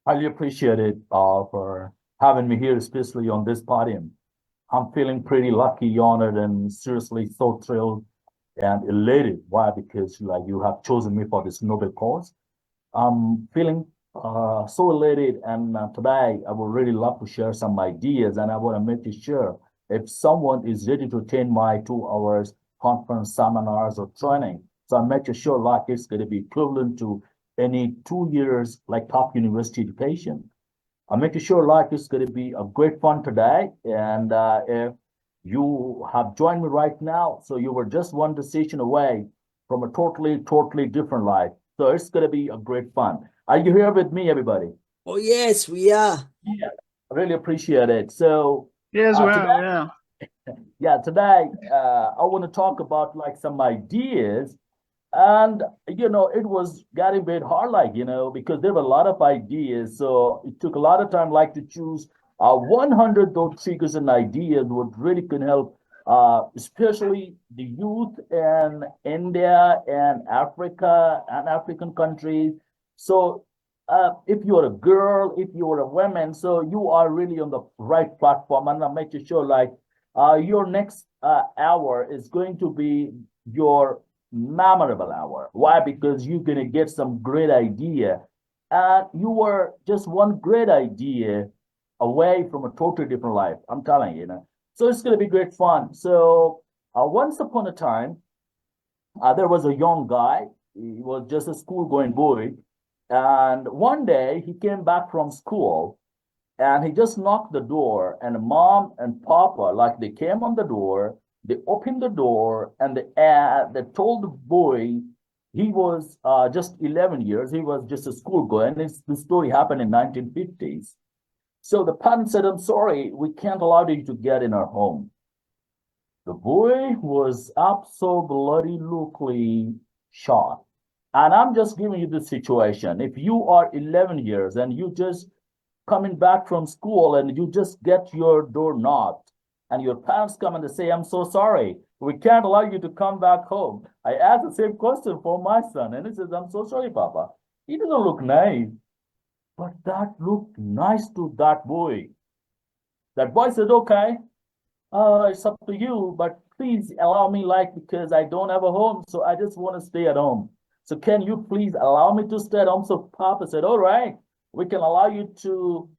Highly appreciate it for having me here, especially on this podium. I'm feeling pretty lucky, honored, and seriously so thrilled and elated. Why? Because like you have chosen me for this noble cause. I'm feeling so elated, and today I would really love to share some ideas, and I want to make it sure if someone is ready to attend my 2 hours conference, seminars, or training, so I make sure like it's going to be equivalent to any 2 years like top university education. I'm making sure like it's going to be a great fun today, and if you have joined me right now, so you were just one decision away from a totally different life. So it's going to be a great fun. Are you here with me, everybody? Oh, yes, we are. Yeah, I really appreciate it. So Yes, today, well, yeah. yeah, today I want to talk about like some ideas, and it was getting a bit hard, like because there were a lot of ideas. So it took a lot of time, like to choose 100 those triggers and ideas what really can help, especially the youth in India and Africa and African countries. So if you're a girl, if you're a woman, so you are really on the right platform, and I'm making sure like your next hour is going to be your memorable hour. Why? Because you're gonna get some great idea, and you were just one great idea away from a totally different life. I'm telling you. So it's gonna be great fun. So once upon a time, there was a young guy. He was just a school going boy, and one day he came back from school and he just knocked the door, and mom and papa, like they came on the door, they opened the door, and they told the boy he was just 11 years, he was just a schoolboy, and the story happened in 1950s. So the parents said, I'm sorry, we can't allow you to get in our home. The boy was absolutely shocked. And I'm just giving you the situation. If you are 11 years and you just coming back from school and you just get your door knocked and your parents come and they say, I'm so sorry, we can't allow you to come back home. I asked the same question for my son, and he says, I'm so sorry, Papa. He doesn't look nice, but that looked nice to that boy. That boy said, okay, it's up to you, but please allow me, like, because I don't have a home, so I just want to stay at home. So can you please allow me to stay at home? So Papa said, all right, we can allow you to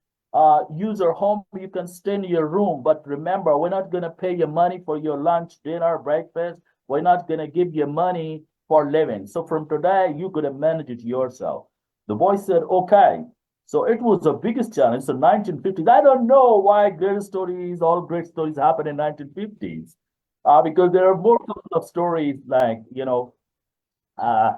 use our home. You can stay in your room, but remember, we're not going to pay you money for your lunch, dinner, breakfast. We're not going to give you money for living. So from today, you're going to manage it yourself. The boy said, okay. So it was the biggest challenge. So 1950s. I don't know why all great stories happen in 1950s. Because there are more of stories like, uh,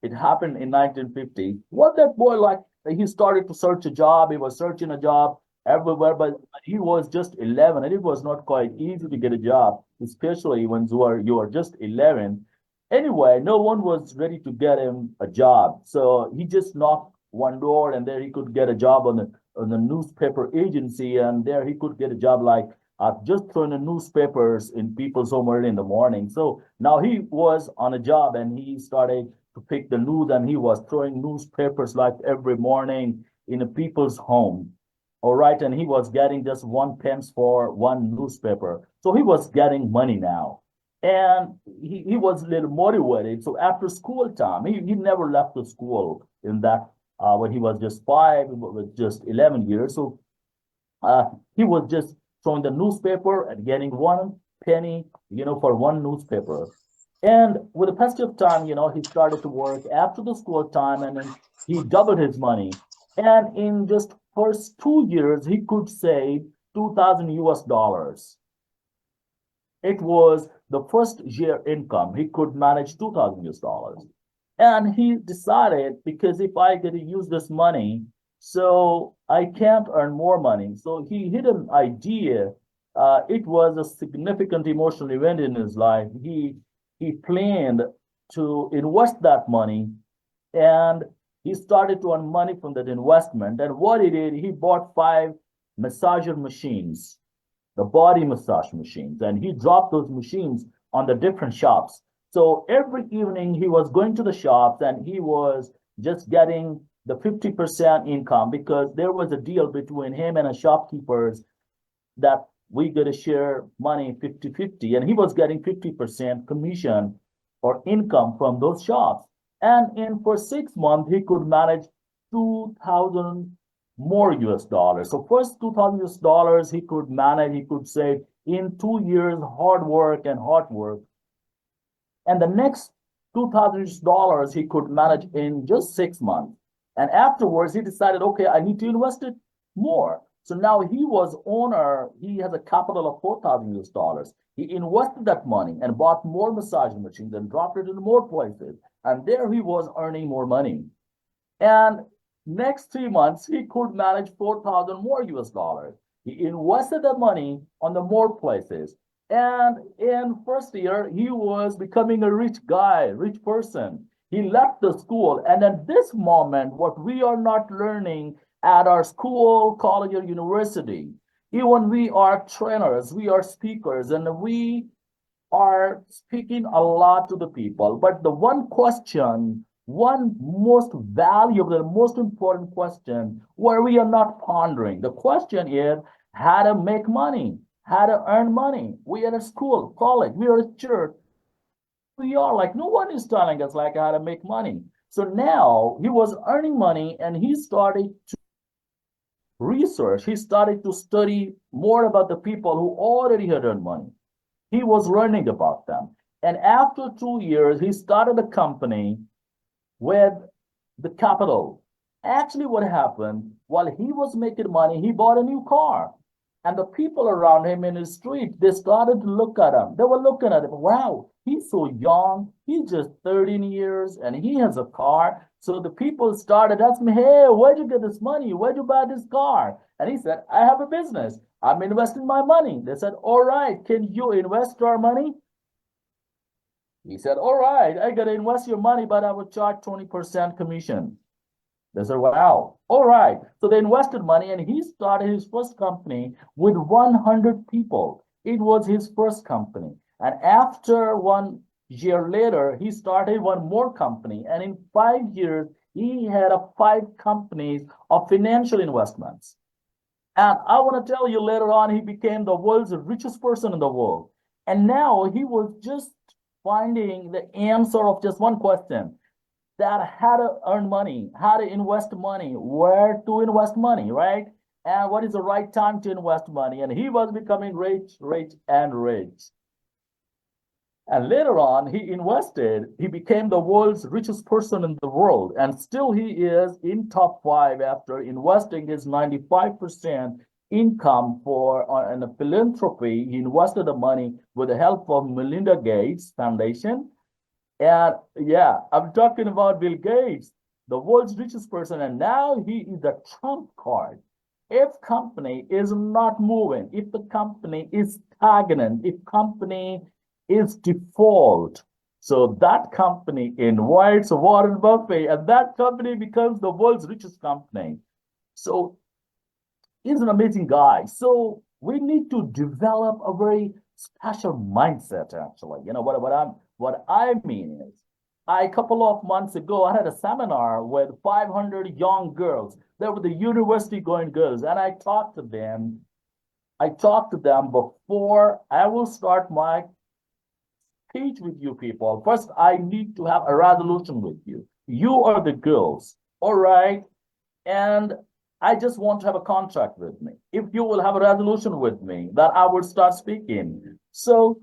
it happened in 1950. What that boy like, he started to search a job. He was searching a job everywhere, but he was just 11, and it was not quite easy to get a job, especially when you are just 11. Anyway, no one was ready to get him a job, so he just knocked one door, and there he could get a job on the newspaper agency, and there he could get a job like just throwing the newspapers in people's home early in the morning. So now he was on a job, and he started to pick the news, and he was throwing newspapers like every morning in a people's home. All right, and he was getting just 1 pence for one newspaper. So he was getting money now. And he was a little motivated. So after school time, he never left the school in that when he was just five, was just 11 years. So he was just throwing the newspaper and getting 1 penny, for one newspaper. And with the passage of time, he started to work after the school time, and then he doubled his money. And in just first 2 years, he could save 2,000 US dollars. It was the first year income. He could manage 2,000 US dollars. And he decided, because if I get to use this money, so I can't earn more money. So he hit an idea. It was a significant emotional event in his life. He planned to invest that money, and he started to earn money from that investment. And what he did, he bought 5 massager machines, the body massage machines, and he dropped those machines on the different shops. So every evening he was going to the shops, and he was just getting the 50% income because there was a deal between him and a shopkeepers that we got to share money 50-50, and he was getting 50% commission or income from those shops. And in for 6 months, he could manage 2,000 more US dollars. So first 2,000 US dollars he could manage, he could save in 2 years, hard work and hard work. And the next $2,000 he could manage in just 6 months. And afterwards, he decided, okay, I need to invest it more. So now he was owner, he has a capital of 4,000 US dollars. He invested that money and bought more massage machines and dropped it in more places. And there he was earning more money. And next 3 months, he could manage 4,000 more US dollars. He invested the money on the more places. And in first year, he was becoming a rich guy, rich person. He left the school. And at this moment, what we are not learning at our school, college, or university, even we are trainers, we are speakers, and we are speaking a lot to the people. But the one question, one most valuable and most important question where we are not pondering, the question is how to make money, how to earn money. We are at school, college, we are at church. We are like, no one is telling us like how to make money. So now he was earning money and he started to research. He started to study more about the people who already had earned money. He was learning about them. And after 2 years, he started a company with the capital. Actually, what happened while he was making money, he bought a new car. And the people around him in his street, they started to look at him. They were looking at him. Wow, he's so young. He's just 13 years and he has a car. So the people started asking me, hey, where'd you get this money? Where'd you buy this car? And he said, I have a business. I'm investing my money. They said, all right, can you invest our money? He said, all right, I got to invest your money, but I will charge 20% commission. They said, wow, all right. So they invested money and he started his first company with 100 people. It was his first company. And after 1 year later, he started one more company. And in 5 years, he had 5 companies of financial investments. And I want to tell you later on, he became the world's richest person in the world. And now he was just finding the answer of just one question, that how to earn money, how to invest money, where to invest money, right? And what is the right time to invest money? And he was becoming rich, rich, and rich. And later on, he invested, he became the world's richest person in the world. And still he is in top 5 after investing his 95% income for in a philanthropy. He invested the money with the help of Melinda Gates Foundation. And yeah, I'm talking about Bill Gates, the world's richest person. And now he is the trump card. If company is not moving, if the company is stagnant, if company is default, so that company invites Warren Buffett and that company becomes the world's richest company. So he's an amazing guy. So we need to develop a very special mindset, actually. You know, what I mean is, a couple of months ago, I had a seminar with 500 young girls. They were the university going girls, and I talked to them. I talked to them before I will start my speech with you people. First, I need to have a resolution with you. You are the girls, all right? And I just want to have a contract with me. If you will have a resolution with me, that I will start speaking. So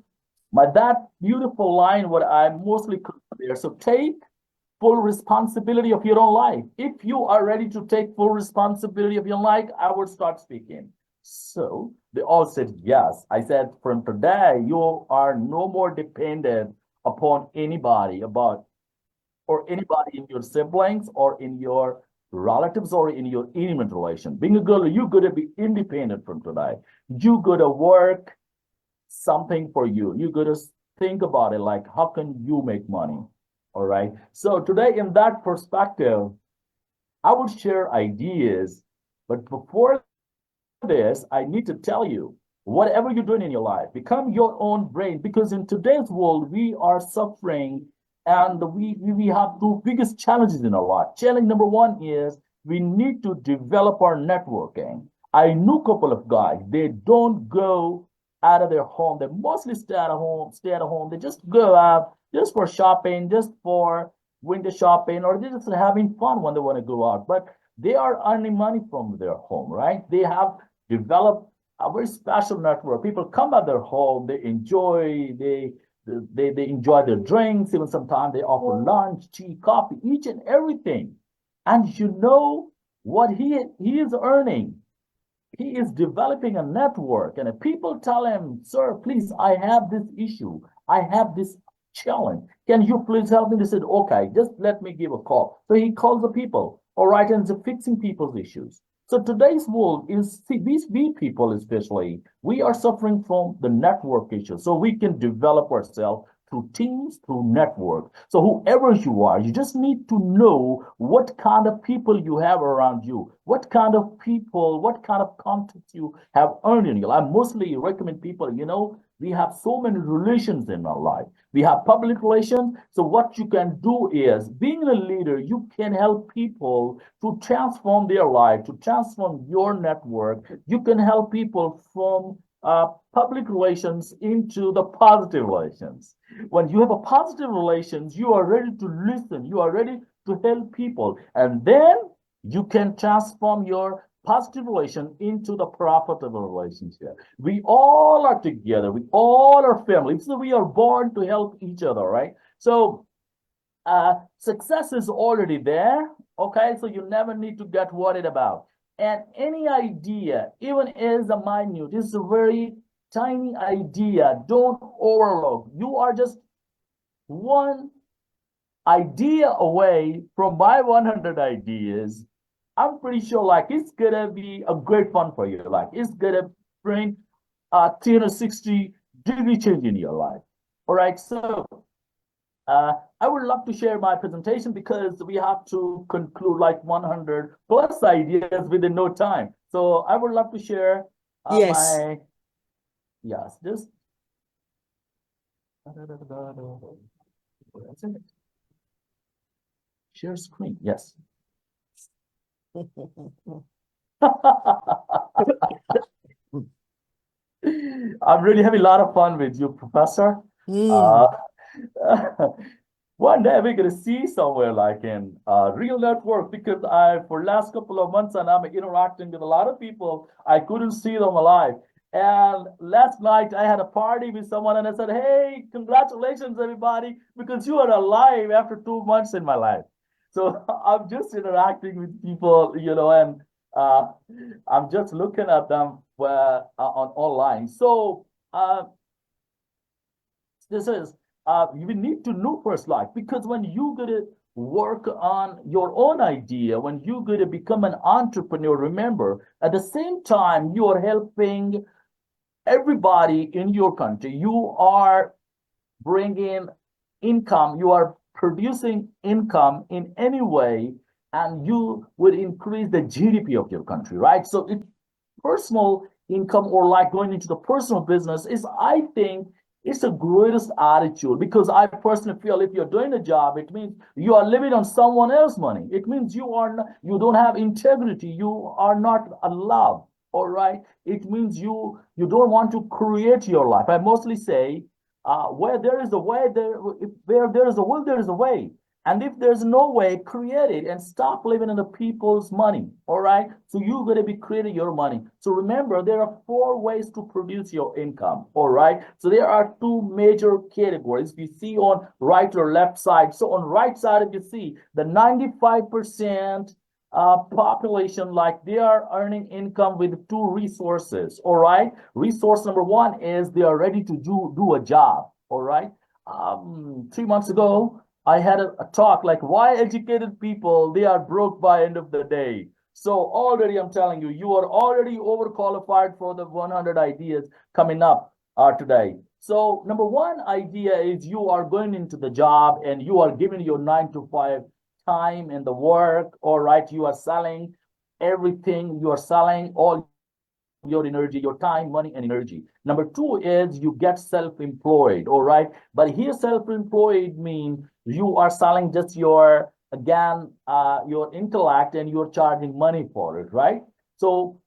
that beautiful line, what I mostly there. So take full responsibility of your own life. If you are ready to take full responsibility of your life, I will start speaking. So they all said yes. I said, from today, you are no more dependent upon anybody or anybody in your siblings or in your relatives or in your intimate relation. Being a girl, you got to be independent from today. You got to work something for you. You got to think about it like, how can you make money? All right. So today, in that perspective, I would share ideas. But before this, I need to tell you, whatever you're doing in your life, become your own brain, because in today's world, we are suffering And we have two biggest challenges in our life. Challenge number one is we need to develop our networking. I know a couple of guys, they don't go out of their home. They mostly stay at home. They just go out just for shopping, just for window shopping, or they're just having fun when they want to go out. But they are earning money from their home, right? They have developed a very special network. People come at their home, they enjoy, they enjoy their drinks, even sometimes they offer lunch, tea, coffee, each and everything. And you know what he is earning. He is developing a network, and if people tell him, sir, please, I have this issue, I have this challenge. Can you please help me? They said, okay, just let me give a call. So he calls the people, all right, and it's fixing people's issues. So today's world is, see, these we people especially, we are suffering from the network issue. So we can develop ourselves through teams, through network. So whoever you are, you just need to know what kind of people you have around you, what kind of people, what kind of contacts you have earned in your life. I mostly recommend people, we have so many relations in our life. We have public relations. So what you can do is, being a leader, you can help people to transform their life, to transform your network. You can help people from public relations into the positive relations. When you have a positive relations, you are ready to listen, you are ready to help people, and then you can transform your positive relation into the profitable relationship. We all are together, we all are family, so we are born to help each other, right? So success is already there, okay? So you never need to get worried about. And any idea, even as a minute, is a very tiny idea, don't overlook. You are just one idea away from my 100 ideas. I'm pretty sure like it's gonna be a great fun for you. Like it's gonna bring a 360-degree change in your life. All right, so I would love to share my presentation because we have to conclude like 100 plus ideas within no time. So I would love to share Yes. yes, this. Share screen, yes. I'm really having a lot of fun with you, Professor. Mm. One day we're gonna see somewhere like in real network, because for last couple of months and I'm interacting with a lot of people, I couldn't see them alive. And last night I had a party with someone and I said, hey, congratulations everybody, because you are alive after 2 months in my life. So I'm just interacting with people, and uh, I'm just looking at them on online. So this is you need to know first, like, because when you gonna work on your own idea, when you gonna become an entrepreneur, remember at the same time you are helping everybody in your country. You are bringing income, you are producing income in any way, and you would increase the GDP of your country, right? So it's personal income, or like going into the personal business, is, I think, it's the greatest attitude, because I personally feel if you're doing a job, it means you are living on someone else's money. It means you don't have integrity, you are not allowed. All right, it means you don't want to create your life. I mostly say where there is a way, where there is a will, there is a way. And if there's no way, create it and stop living in the people's money. All right. So you're going to be creating your money. So remember, there are 4 ways to produce your income. All right. So there are 2 major categories we see on right or left side. So on right side, if you see the 95% population, like they are earning income with 2 resources. All right. Resource number 1 is they are ready to do a job. All right. 3 months ago, I had a talk like why educated people, they are broke by end of the day. So already I'm telling you, you are already overqualified for the 100 ideas coming up today. So number 1 idea is you are going into the job and you are giving your 9 to 5 time in the work. All right, you are selling everything, you are selling all your energy, your time, money, and energy. Number 2 is you get self-employed. All right, but here self-employed means You are selling just your, again, your intellect, and you're charging money for it, right? So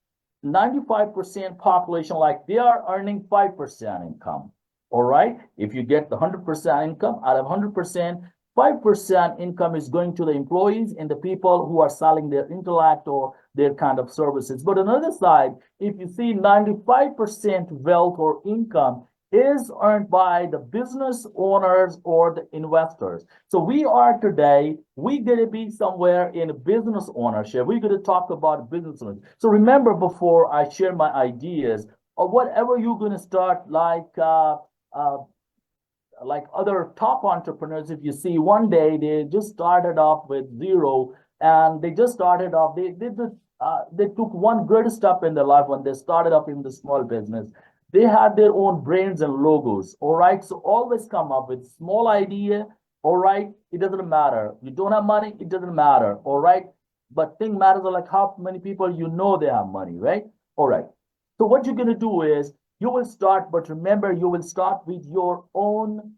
95% population, like they are earning 5% income. All right. If you get the 100% income out of 100%, 5% income is going to the employees and the people who are selling their intellect or their kind of services. But on the other side, if you see 95% wealth or income is earned by the business owners or the investors. So we are today, we gonna be somewhere in business ownership. We're gonna talk about business owners. So remember, before I share my ideas or whatever you're gonna start, uh, like other top entrepreneurs, if you see one day they just started off with zero, and they just started off, they took one good step in their life when they started up in the small business. They had their own brands and logos. All right. So always come up with small idea. All right. It doesn't matter. You don't have money, it doesn't matter. All right. But thing matters are like how many people you know they have money, right? All right. So what you're gonna do is you will start, but remember, you will start with your own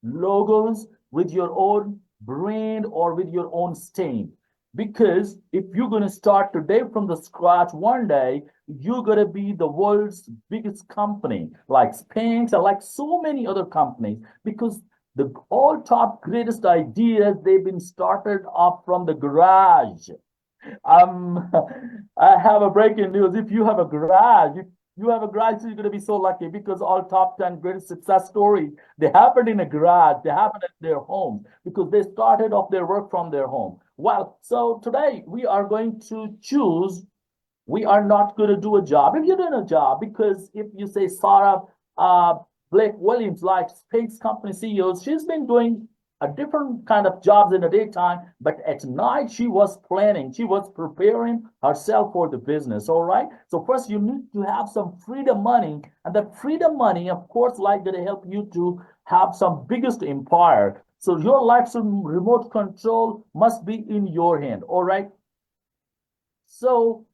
logos, with your own brand, or with your own stain. Because if you're going to start today from the scratch, one day you're going to be the world's biggest company, like Spanx and like so many other companies, because the all top greatest ideas, they've been started off from the garage. um, I have a breaking news. If you have a garage, if you have a garage, so you're going to be so lucky, because all top 10 greatest success stories, they happened in a garage, they happened at their home, because they started off their work from their home. Well, so today we are going to choose, we are not going to do a job. If you're doing a job, because if you say Sarah Blake Williams, like space company CEOs, she's been doing a different kind of jobs in the daytime, but at night she was planning, she was preparing herself for the business. All right. So first you need to have some freedom money, and that freedom money, of course, like gonna help you to have some biggest empire. So your life's remote control must be in your hand. All right. So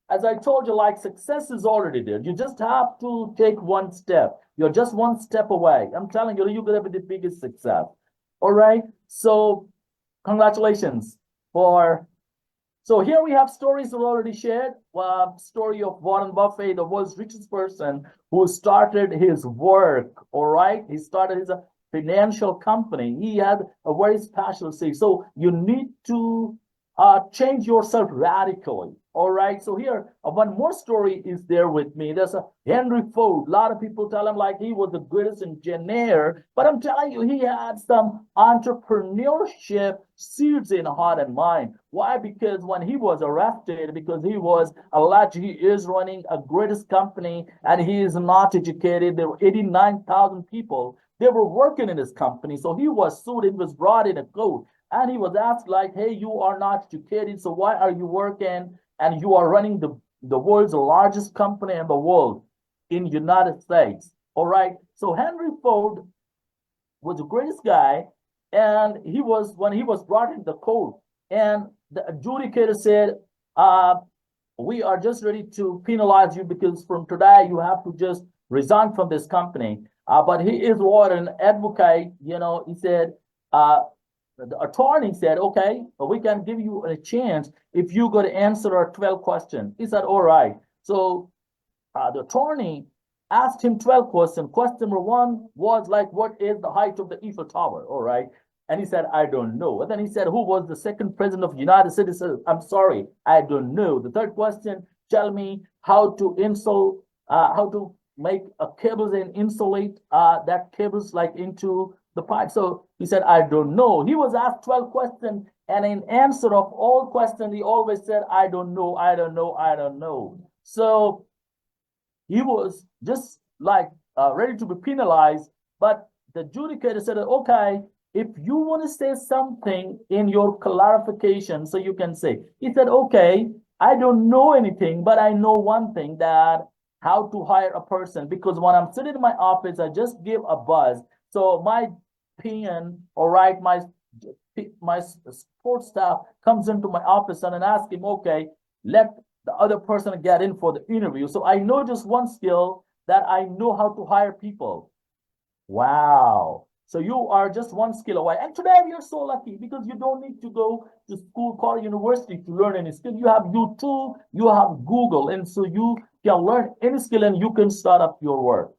as I told you, like success is already there. You just have to take one step. You're just one step away. I'm telling you, you're gonna be the biggest success. All right. So congratulations for. So here we have stories we already shared. Story of Warren Buffett, the world's richest person, who started his work. All right. He started his financial company. He had a very special say. So you need to change yourself radically. All right. So here, one more story is there with me. There's a Henry Ford. A lot of people tell him like he was the greatest engineer, but I'm telling you, he had some entrepreneurship seeds in heart and mind. Why? Because when he was arrested, because he was alleged he is running a greatest company and he is not educated. There were 89,000 people. They were working in his company. So he was sued. He was brought in a court. And he was asked like, hey, you are not educated, so why are you working? And you are running the world's largest company in the world, in United States. All right. So Henry Ford was the greatest guy. And he was, when he was brought into the court, and the adjudicator said, we are just ready to penalize you, because from today you have to just resign from this company. But he is what an advocate, he said, the attorney said, okay, we can give you a chance if you got to answer our 12 questions. He said, all right. So the attorney asked him 12 questions. Question number one was like, what is the height of the Eiffel Tower? All right. And he said, I don't know. And then he said, who was the second president of the United States? He said, I'm sorry, I don't know. The third question, tell me how to how to make a cables and insulate that cables like into the pipe. So he said, I don't know. He was asked 12 questions, and in answer of all questions, he always said, I don't know, I don't know, I don't know. So he was just like ready to be penalized. But the adjudicator said, okay, if you want to say something in your clarification, so you can say, he said, okay, I don't know anything, but I know one thing, that how to hire a person, because when I'm sitting in my office, I just give a buzz. So my PN, all right, my support staff comes into my office and I ask him, okay, let the other person get in for the interview. So I know just one skill, that I know how to hire people. Wow. So you are just one skill away. And today you're so lucky because you don't need to go to school or university to learn any skill. You have YouTube, you have Google, and so you can learn any skill and you can start up your work.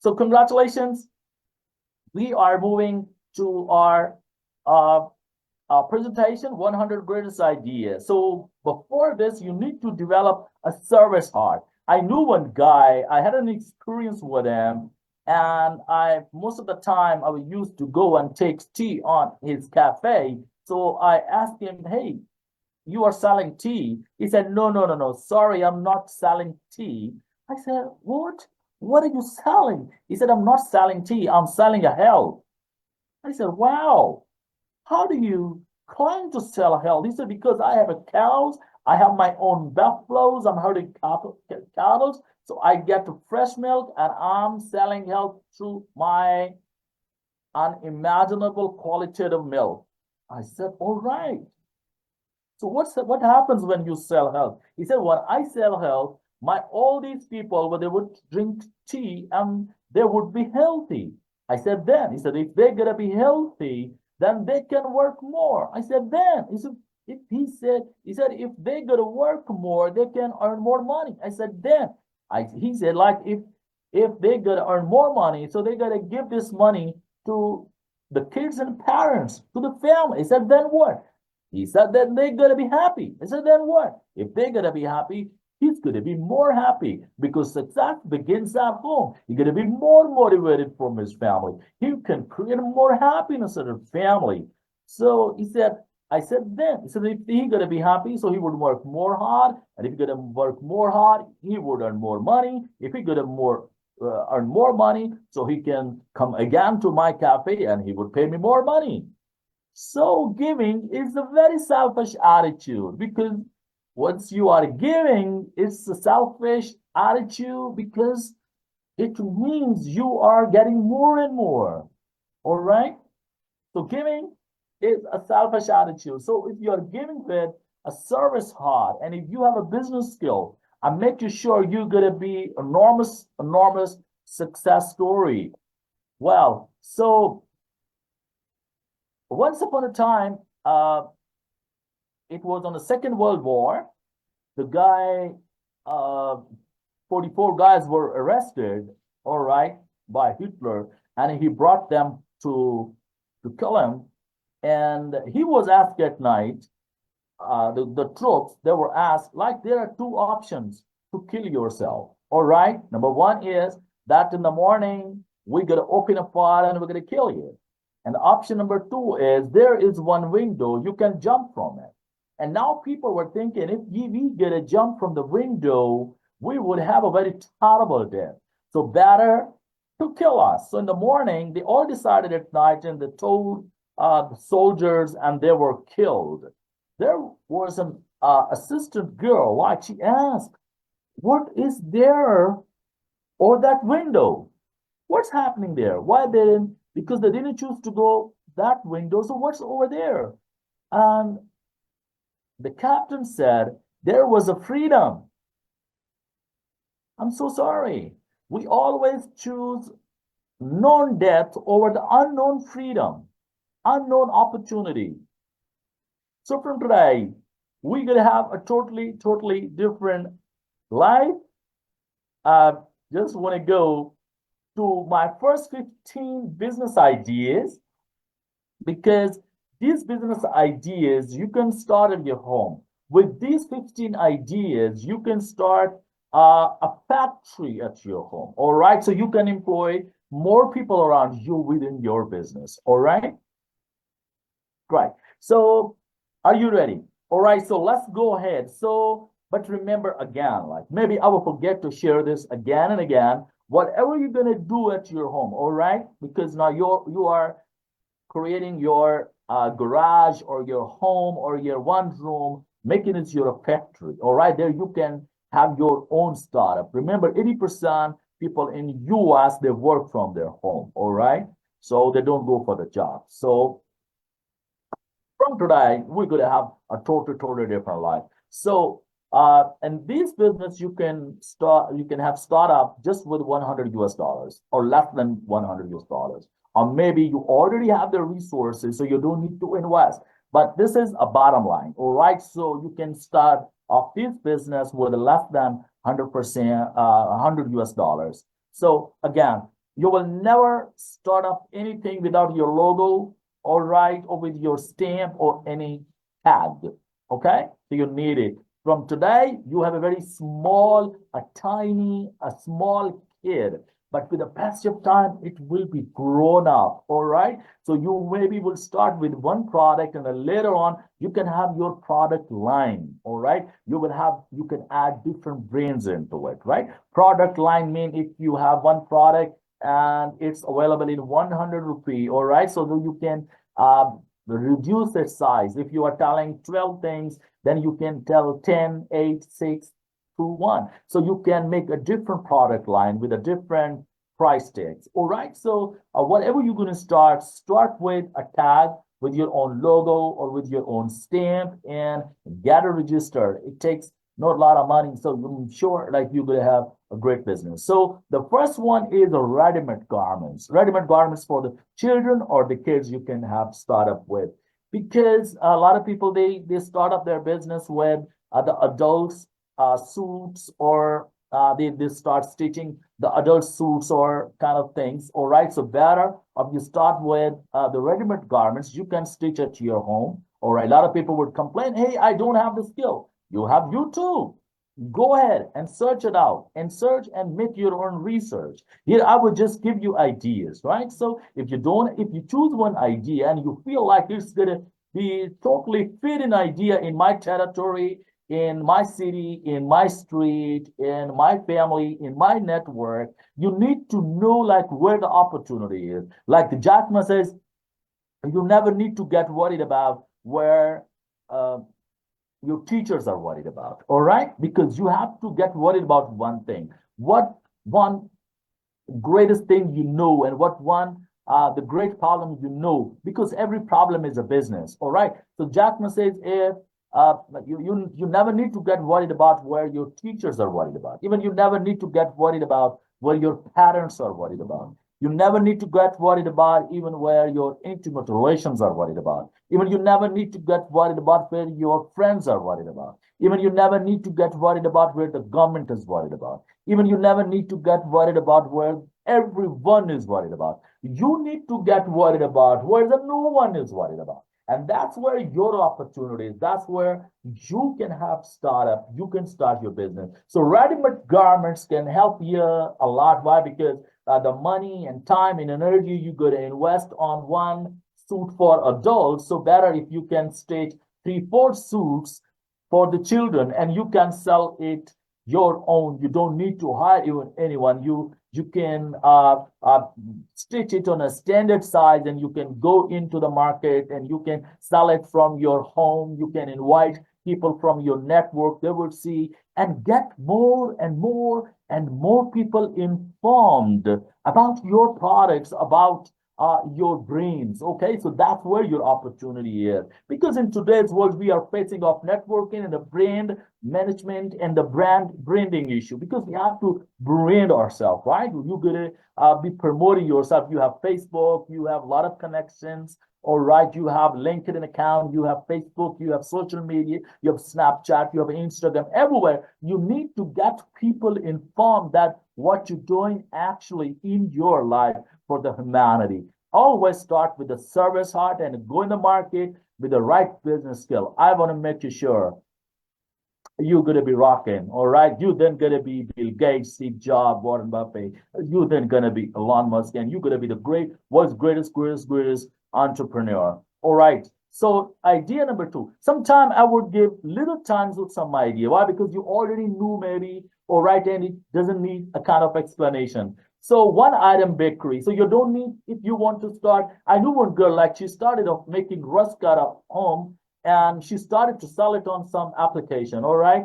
So congratulations. We are moving to our presentation, 100 greatest ideas. So before this, you need to develop a service heart. I knew one guy, I had an experience with him, and most of the time I used to go and take tea on his cafe. So I asked him, hey, you are selling tea. He said, no, sorry, I'm not selling tea. I said, what are you selling? He said, I'm not selling tea, I'm selling a health. I said, wow, how do you claim to sell health? He said, because I have a cows, I have my own buffaloes, I'm herding cattle, so I get fresh milk and I'm selling health through my unimaginable qualitative milk. I said, all right. So what happens when you sell health? He said, when I sell health, all these people, when they would drink tea and they would be healthy. I said, then, he said, if they're gonna be healthy, then they can work more. I said, then, he said, if they're gonna work more, they can earn more money. I said, then, he said, like, if they're gonna earn more money, so they're gonna give this money to the kids and parents, to the family. I said, then what? He said, then they're gonna be happy. I said, then what? If they're gonna be happy, he's going to be more happy because success begins at home. He's going to be more motivated from his family. He can create more happiness in his family. So he said, I said then, he said, if he's going to be happy, so he would work more hard. And if he's going to work more hard, he would earn more money. If he's going to earn more money, so he can come again to my cafe and he would pay me more money. So giving is a very selfish attitude because once you are giving, it's a selfish attitude because it means you are getting more and more. All right? So giving is a selfish attitude. So if you are giving with a service heart, and if you have a business skill, I'm making sure you're gonna be enormous success story. Well, so once upon a time, it was on the Second World War. The guy, 44 guys were arrested, all right, by Hitler, and he brought them to kill him. And he was asked at night, the troops, they were asked, like, there are two options to kill yourself, all right? Number one is that in the morning, we're going to open a fire and we're going to kill you. And option number two is there is one window, you can jump from it. And now people were thinking, if we get a jump from the window, we would have a very terrible death. So better to kill us. So in the morning, they all decided at night and they told the soldiers and they were killed. There was an assistant girl, like she asked, what is there or that window? What's happening there? Why they didn't? Because they didn't choose to go that window. So what's over there? And the captain said, there was a freedom. I'm so sorry. We always choose known death over the unknown freedom, unknown opportunity. So from today, we're going to have a totally different life. I just want to go to my first 15 business ideas because these business ideas you can start at your home. With these 15 ideas, you can start a factory at your home. All right. So you can employ more people around you within your business. All right. Great. So are you ready? All right. So let's go ahead. So, but remember again, like maybe I will forget to share this again and again. Whatever you're going to do at your home. All right. Because now you are creating your garage or your home or your one room, making it your factory. All right, there you can have your own startup. Remember, 80% people in US, they work from their home. All right, so they don't go for the job. So from today, we're going to have a totally different life. So in this business, you can have startup just with $100 US or less than $100 US. or maybe you already have the resources, so you don't need to invest. But this is a bottom line, all right? So you can start off this business with less than 100%, 100 US dollars. So again, you will never start off anything without your logo, all right, or with your stamp or any tag, okay? So you need it. From today, you have a very small, a small kid, but with the passage of time, it will be grown up, all right? So you maybe will start with one product and then later on, you can have your product line, all right? You can add different brands into it, right? Product line mean if you have one product and it's available in 100 rupee, all right? So you can reduce its size. If you are telling 12 things, then you can tell 10, 8, 6, 2, 1. So you can make a different product line with a different price tags. All right. So whatever you're going to start with a tag with your own logo or with your own stamp and get it registered. It takes not a lot of money. So I'm sure like you're going to have a great business. So the first one is the ready-made garments. Ready-made garments for the children or the kids you can have startup with. Because a lot of people, they start up their business with the adults suits or they start stitching the adult suits or kind of things. All right. So better if you start with the ready-made garments, you can stitch it to your home. All right. A lot of people would complain, hey, I don't have the skill. You have YouTube. Go ahead and search it out and search and make your own research. Here, I would just give you ideas, right? So if you choose one idea and you feel like it's going to be totally fit an idea in my territory, in my city, in my street, in my family, in my network, you need to know like where the opportunity is. Like the Jack Ma says, you never need to get worried about where your teachers are worried about, all right? Because you have to get worried about one thing. What one greatest thing you know and what one the great problem you know, because every problem is a business, all right? So Jack Ma says if you never need to get worried about where your teachers are worried about. Even you never need to get worried about where your parents are worried about. You never need to get worried about even where your intimate relations are worried about. Even you never need to get worried about where your friends are worried about. Even you never need to get worried about where the government is worried about. Even you never need to get worried about where everyone is worried about. You need to get worried about where the no one is worried about. And that's where your opportunity is. That's where you can have startup. You can start your business. So ready-made garments can help you a lot. Why? Because the money and time and energy you got to invest on one suit for adults. So better if you can stitch 3, 4 suits for the children and you can sell it your own. You don't need to hire even anyone. You can stitch it on a standard size and you can go into the market and you can sell it from your home. You can invite people from your network. They will see and get more and more and more people informed about your products, about your brains. Okay, so that's where your opportunity is. Because in today's world, we are facing off networking and the brand management and the branding issue. Because we have to brand ourselves, right? You're gonna be promoting yourself. You have Facebook, you have a lot of connections. All right, you have LinkedIn account, you have Facebook, you have social media, you have Snapchat, you have Instagram, everywhere. You need to get people informed that what you're doing actually in your life for the humanity. Always start with the service heart and go in the market with the right business skill. I want to make you sure you're going to be rocking, all right? You then going to be Bill Gates, Steve Jobs, Warren Buffett. You then going to be Elon Musk, and you're going to be the world's greatest entrepreneur. All right. So idea number 2. Sometime I would give little times with some idea. Why? Because you already knew maybe, all right, and it doesn't need a kind of explanation. So one item bakery. So you don't need, if you want to start, I knew one girl, like she started off making rusk at home and she started to sell it on some application. All right.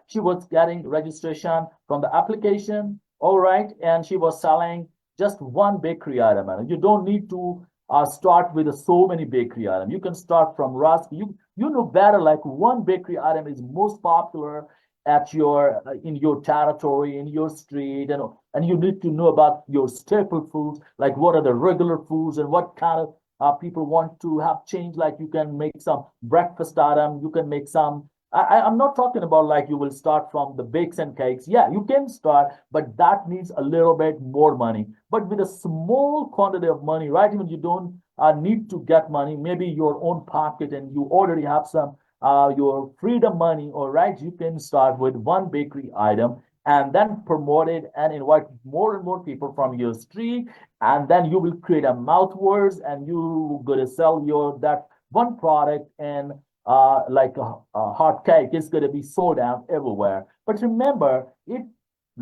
She was getting registration from the application. All right. And she was selling just one bakery item. And you don't need to start with so many bakery items. You can start from rusk. You know better, like one bakery item is most popular at your in your territory, in your street, and you need to know about your staple foods, like what are the regular foods and what kind of people want to have change. Like you can make some breakfast item, you can make some. I'm not talking about like you will start from the bakes and cakes. Yeah, you can start, but that needs a little bit more money. But with a small quantity of money, right? Even you don't need to get money, maybe your own pocket, and you already have some your freedom money, all right, you can start with one bakery item and then promote it and invite more and more people from your street. And then you will create a mouth words and you gonna sell your that one product and like a hot cake is gonna be sold out everywhere. But remember, if a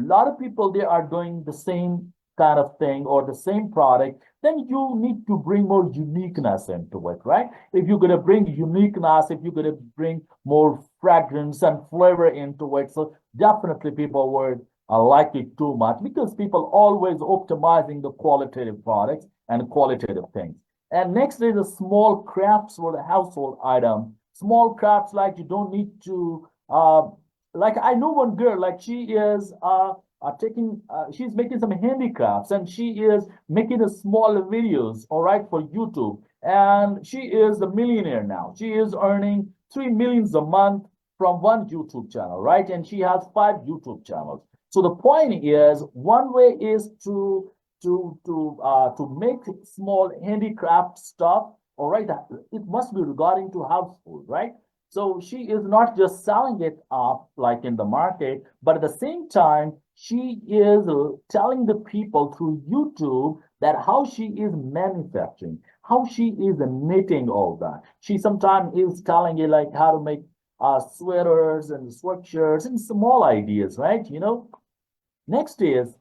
lot of people they are doing the same kind of thing or the same product, then you need to bring more uniqueness into it, right? If you're going to bring uniqueness, if you're going to bring more fragrance and flavor into it, so definitely people would like it too much because people always optimizing the qualitative products and qualitative things. And next is a small crafts for the household item. Small crafts like you don't need to like I know one girl like she is taking she's making some handicrafts and she is making a small videos, all right, for YouTube. And she is a millionaire now. She is earning 3 millions a month from one YouTube channel, right? And she has 5 YouTube channels. So the point is, one way is to make small handicraft stuff. All right, it must be regarding to household, right? So she is not just selling it off like in the market, but at the same time, she is telling the people through YouTube that how she is manufacturing, how she is knitting all that. She sometimes is telling you like how to make sweaters and sweatshirts and small ideas, right? Next is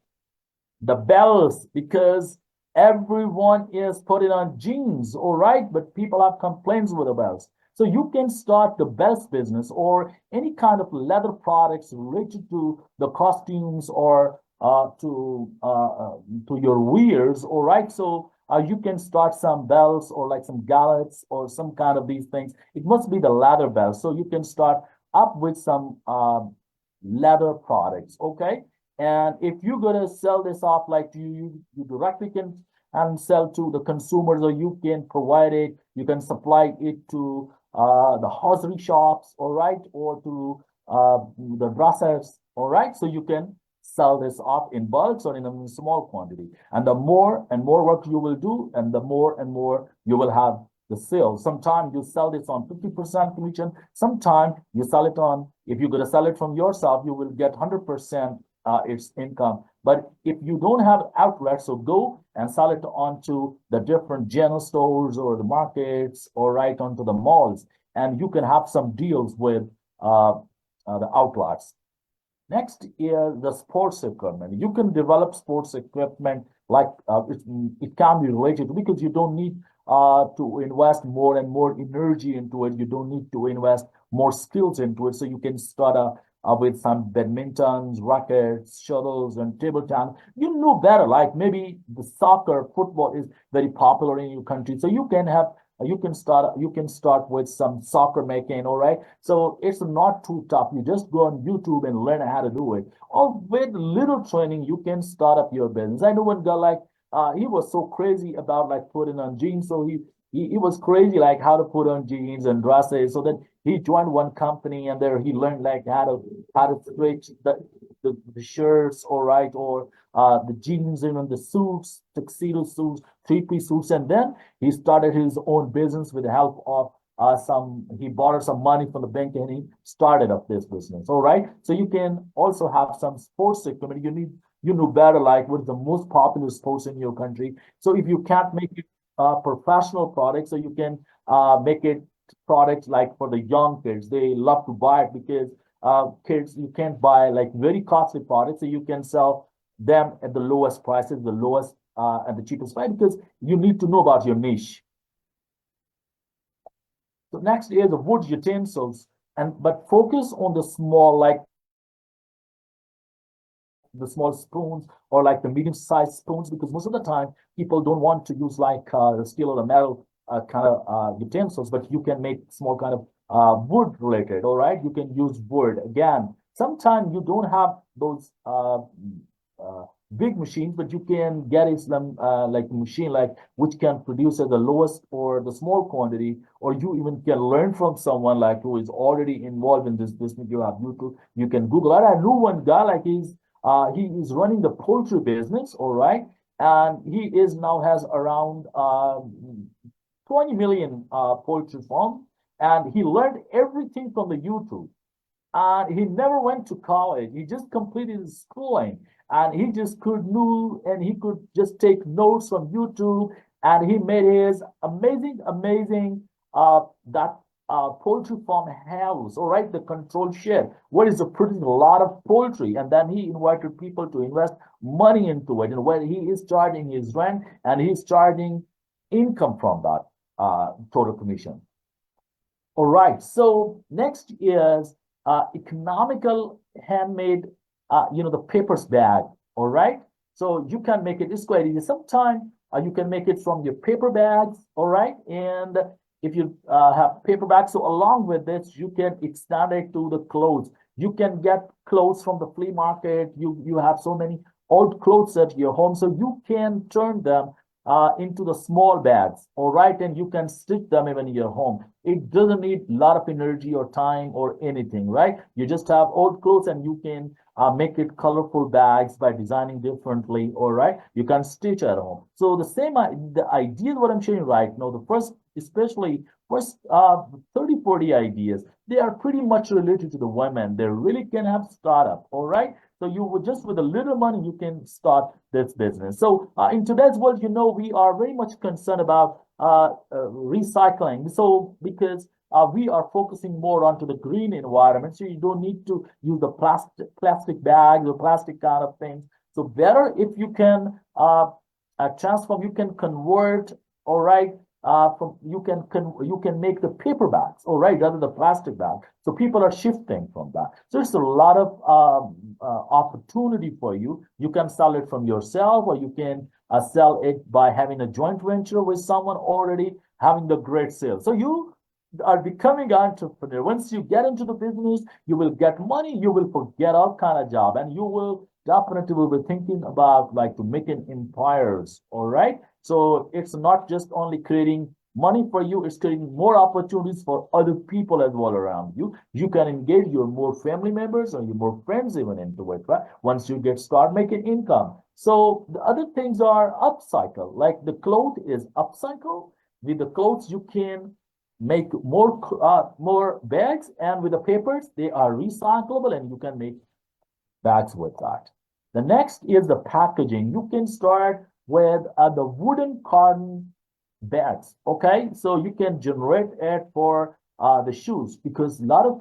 the bells, because everyone is putting on jeans, all right, but people have complaints with the bells. So you can start the belts business or any kind of leather products related to the costumes or to your wears, all right. So you can start some belts or like some gallets or some kind of these things. It must be the leather belts. So you can start up with some leather products, okay. And if you're gonna sell this off, like you directly can and sell to the consumers, or you can provide it, you can supply it to the hosiery shops, all right, or to the dressers, all right. So you can sell this off in bulks or in a small quantity. And the more and more work you will do, and the more and more you will have the sales. Sometimes you sell this on 50% commission. Sometimes you sell it on, if you're going to sell it from yourself, you will get 100% its income. But if you don't have outlets, so go and sell it onto the different general stores or the markets or right onto the malls, and you can have some deals with the outlets. Next is the sports equipment. You can develop sports equipment like it can be related to, because you don't need to invest more and more energy into it. You don't need to invest more skills into it. So you can start with some badmintons, rackets, shuttles, and table tennis. You know better, like maybe the soccer, football is very popular in your country. So you can start with some soccer making, all right? So it's not too tough. You just go on YouTube and learn how to do it. Or with little training, you can start up your business. I know one guy like he was so crazy about like putting on jeans. So he was crazy like how to put on jeans and dresses. So then he joined one company and there he learned like how to stitch the shirts, all right, or the jeans, even the suits, tuxedo suits, three-piece suits, and then he started his own business with the help of he borrowed some money from the bank and he started up this business. All right. So you can also have some sports equipment. You know better like what's the most popular sports in your country. So if you can't make it professional products, so you can make it products like for the young kids. They love to buy it because kids, you can't buy like very costly products, so you can sell them at the lowest prices, the lowest and the cheapest price, because you need to know about your niche. So next is the wood utensils, but focus on the small, like the small spoons or like the medium-sized spoons, because most of the time people don't want to use like the steel or the metal kind of utensils, but you can make small kind of wood related, all right? You can use wood. Again, sometimes you don't have those uh, big machines, but you can get a some like machine like which can produce at the lowest or the small quantity, or you even can learn from someone like who is already involved in this business. You have YouTube, you can Google it. I know one guy like he is running the poultry business, all right, and he is now has around 20 million poultry farm, and he learned everything from the YouTube. He never went to college. He just completed his schooling, and he just could knew, and he could just take notes from YouTube, and he made his amazing that poultry farm house. All right, the control shed. What is producing a lot of poultry, and then he invited people to invest money into it, and where he is charging his rent, and he's charging income from that total commission. All right. So next is economical handmade, the papers bag. All right. So you can make it. It's quite easy. Sometimes you can make it from your paper bags. All right. And if you have paper bags, so along with this, you can extend it to the clothes. You can get clothes from the flea market. You have so many old clothes at your home, so you can turn them into the small bags, all right, and you can stitch them even in your home. It doesn't need a lot of energy or time or anything, right? You just have old clothes and you can make it colorful bags by designing differently, all right? You can stitch at home. So the same, the ideas what I'm showing right now, the first, especially first 30, 40 ideas, they are pretty much related to the women. They really can have startup, all right? So you would just with a little money, you can start this business. So in today's world, we are very much concerned about recycling. So because we are focusing more onto the green environment, so you don't need to use the plastic bags or plastic kind of things. So better if you can transform, you can convert, all right, from you can make the paper bags, all right, rather than the plastic bag. So people are shifting from that. So it's a lot of opportunity for you. You can sell it from yourself, or you can sell it by having a joint venture with someone already having the great sales. So you are becoming an entrepreneur. Once you get into the business, you will get money. You will forget all kind of job, and you will definitely will be thinking about like to making empires. All right. So it's not just only creating money for you, it's creating more opportunities for other people as well around you. You can engage your more family members or your more friends even into it, right? Once you start making income. So the other things are upcycle, like the cloth is upcycle. With the clothes, you can make more bags, and with the papers, they are recyclable, and you can make bags with that. The next is the packaging. You can start with the wooden carton bags. Okay, so you can generate it for the shoes, because a lot of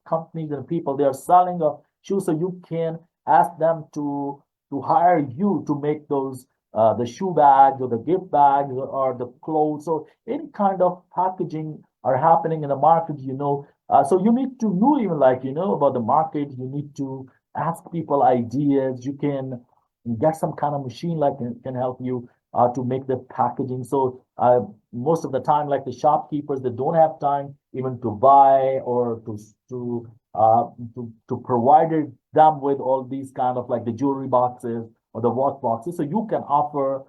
companies and people, they are selling shoes, so you can ask them to hire you to make those the shoe bags or the gift bags or the clothes or any kind of packaging are happening in the market. So you need to know even like about the market. You need to ask people ideas. You can get some kind of machine like can help you to make the packaging. So most of the time, like the shopkeepers, they don't have time even to buy or to provide them with all these kind of like the jewelry boxes or the watch boxes. So you can offer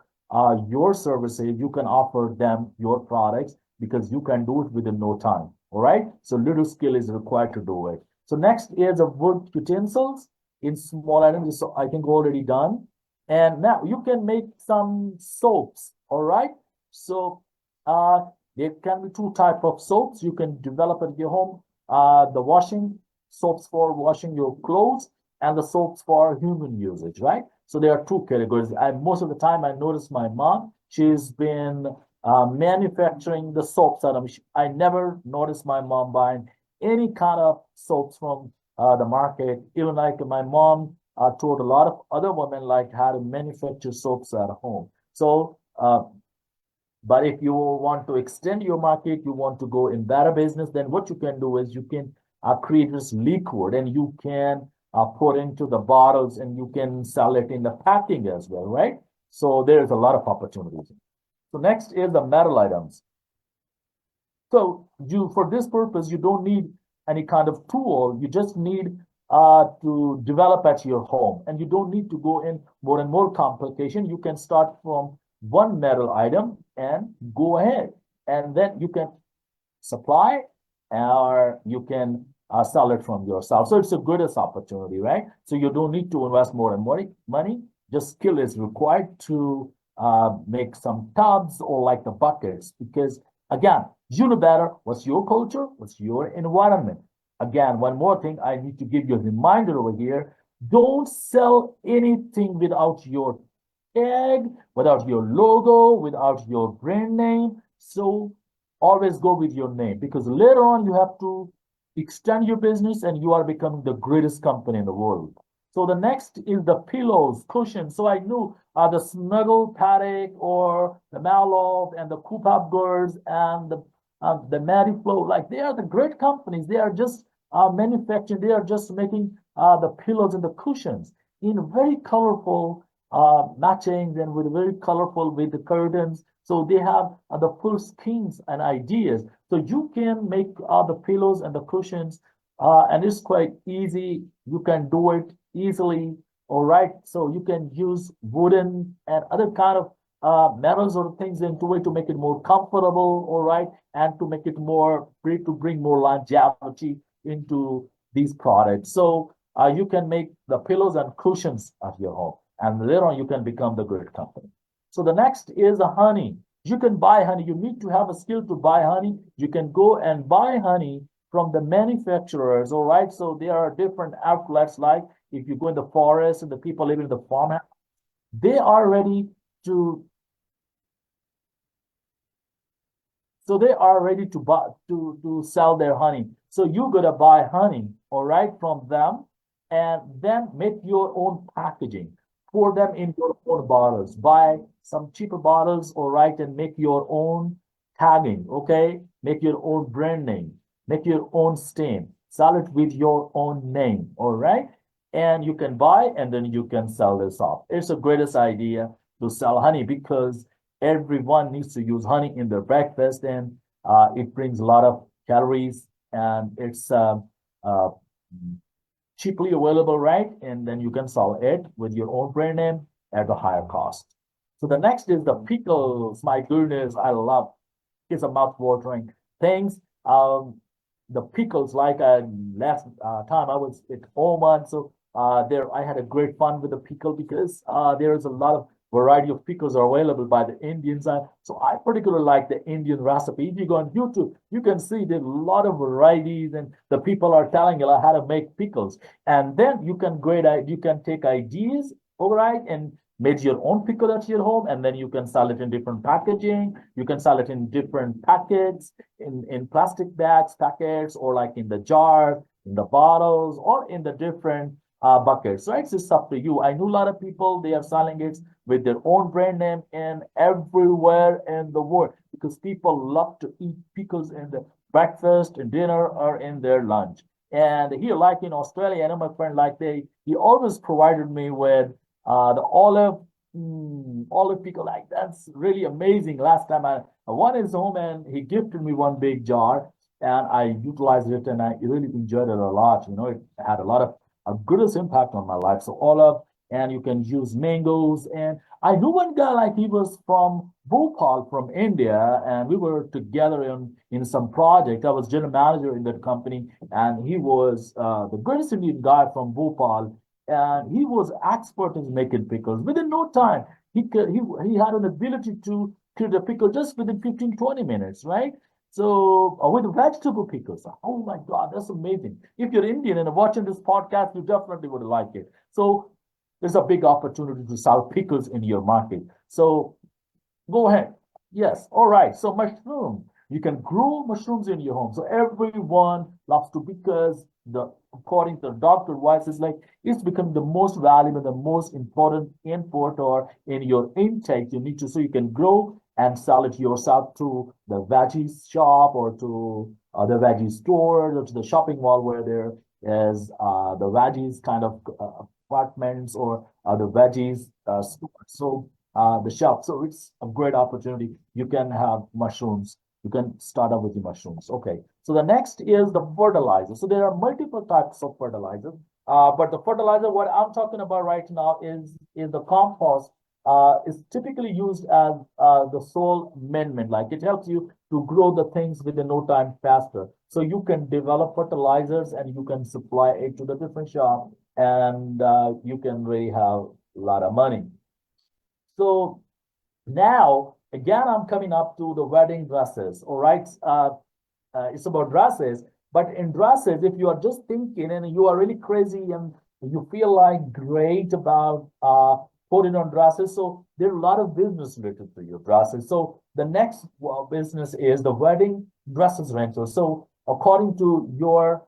your services, you can offer them your products, because you can do it within no time. All right. So little skill is required to do it. So next is the wood utensils in small items. So I think already done. And now you can make some soaps. All right. So there can be two type of soaps you can develop at your home. The washing soaps for washing your clothes, and the soaps for human usage, right? So there are two categories. Most of the time, I notice my mom, she's been manufacturing the soaps. I never noticed my mom buying any kind of soaps from the market. Even like my mom taught a lot of other women like how to manufacture soaps at home. So, but if you want to extend your market, you want to go in better business, then what you can do is you can create this liquid, and you can put into the bottles, and you can sell it in the packing as well, right? So there's a lot of opportunities. So next is the metal items. So for this purpose, you don't need any kind of tool. You just need to develop at your home. And you don't need to go in more and more complication. You can start from one metal item and go ahead. And then you can supply or you can sell it from yourself. So it's the greatest opportunity, right? So you don't need to invest more and more money. Just skill is required to make some tubs or like the buckets, because again, you know better what's your culture, what's your environment. Again, one more thing, I need to give you a reminder over here. Don't sell anything without your tag, without your logo, without your brand name. So always go with your name, because later on you have to extend your business and you are becoming the greatest company in the world. So the next is the pillows, cushions. So I knew the Snuggle Paddock or the Malov and the Coopab Girls and the Mariflow, like they are the great companies. They are just manufacturing, they are just making the pillows and the cushions in very colorful matchings and with very colorful with the curtains. So they have the full schemes and ideas. So you can make the pillows and the cushions, and it's quite easy. You can do it easily. All right. So you can use wooden and other kind of metals or things into it to make it more comfortable. All right, and to make it more to bring more longevity into these products. So you can make the pillows and cushions at your home, and later on you can become the great company. So the next is honey. You can buy honey. You need to have a skill to buy honey. You can go and buy honey from the manufacturers. All right. So there are different outlets. Like if you go in the forest and the people living in the farmhouse, they are ready to. So they are ready to buy to sell their honey. So you gotta buy honey, all right, from them, and then make your own packaging. Pour them in your own bottles. Buy some cheaper bottles, all right, and make your own tagging, okay? Make your own brand name. Make your own stamp. Sell it with your own name, all right? And you can buy and then you can sell this off. It's the greatest idea to sell honey, because everyone needs to use honey in their breakfast, and it brings a lot of calories, and it's uh, cheaply available, right? And then you can sell it with your own brand name at a higher cost. So the next is the pickles. My goodness, I love it's a mouth-watering things. The pickles, like last time I was at Oman, so there I had a great fun with the pickle, because there is a lot of variety of pickles are available by the Indians. So I particularly like the Indian recipe. If you go on YouTube, you can see there's a lot of varieties, and the people are telling you how to make pickles. And then you can take ideas, all right, and make your own pickle at your home, and then you can sell it in different packaging. You can sell it in different packets, in plastic bags, packets, or like in the jar, in the bottles, or in the different buckets. Right? It's up to you. I know a lot of people, they are selling it with their own brand name and everywhere in the world, because people love to eat pickles in the breakfast and dinner or in their lunch. And here, like in Australia, I know my friend, like he always provided me with the olive pickle. Like that's really amazing. Last time I went his home and he gifted me one big jar, and I utilized it and I really enjoyed it a lot. You know, it had a lot of a greatest impact on my life. So olive, and you can use mangoes. And I knew one guy, like he was from Bhopal, from India, and we were together in some project. I was general manager in that company, and he was the greatest Indian guy from Bhopal, and he was expert in making pickles. Within no time, he had an ability to create a pickle just within 15-20 minutes, right? So with vegetable pickles, oh my God, that's amazing. If you're Indian and watching this podcast, you definitely would like it. So there's a big opportunity to sell pickles in your market. So go ahead. Yes. All right. So mushroom. You can grow mushrooms in your home. So everyone loves to, because according to Dr. Weiss, is like it's become the most valuable, the most important input or in your intake. You need to, so you can grow and sell it yourself to the veggie shop or to the veggie store or to the shopping mall where there is the veggies kind of apartments or the veggies store. So the shelf. So it's a great opportunity. You can have mushrooms. You can start up with the mushrooms. Okay. So the next is the fertilizer. So there are multiple types of fertilizer. But the fertilizer, what I'm talking about right now is the compost. Is typically used as the soil amendment. Like it helps you to grow the things within no time faster. So you can develop fertilizers and you can supply it to the different shop, and you can really have a lot of money. So now, again, I'm coming up to the wedding dresses. All right. It's about dresses. But in dresses, if you are just thinking and you are really crazy and you feel like great about putting on dresses, so there are a lot of business related to your dresses. So the next business is the wedding dresses rental. So according to your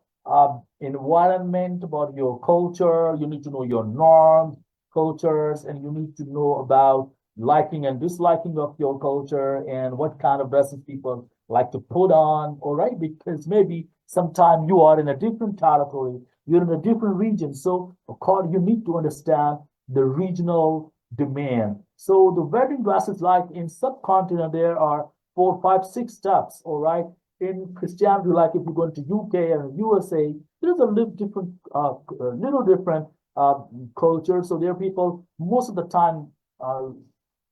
environment, about your culture, you need to know your norms, cultures, and you need to know about liking and disliking of your culture and what kind of dresses people like to put on, all right? Because maybe sometime you are in a different territory, you're in a different region. So according, you need to understand the regional demand. So the wedding dresses, like in subcontinent, there are 4, 5, 6 steps, all right? In Christianity, like if you go into UK and USA, there's a little different culture. So there are people most of the time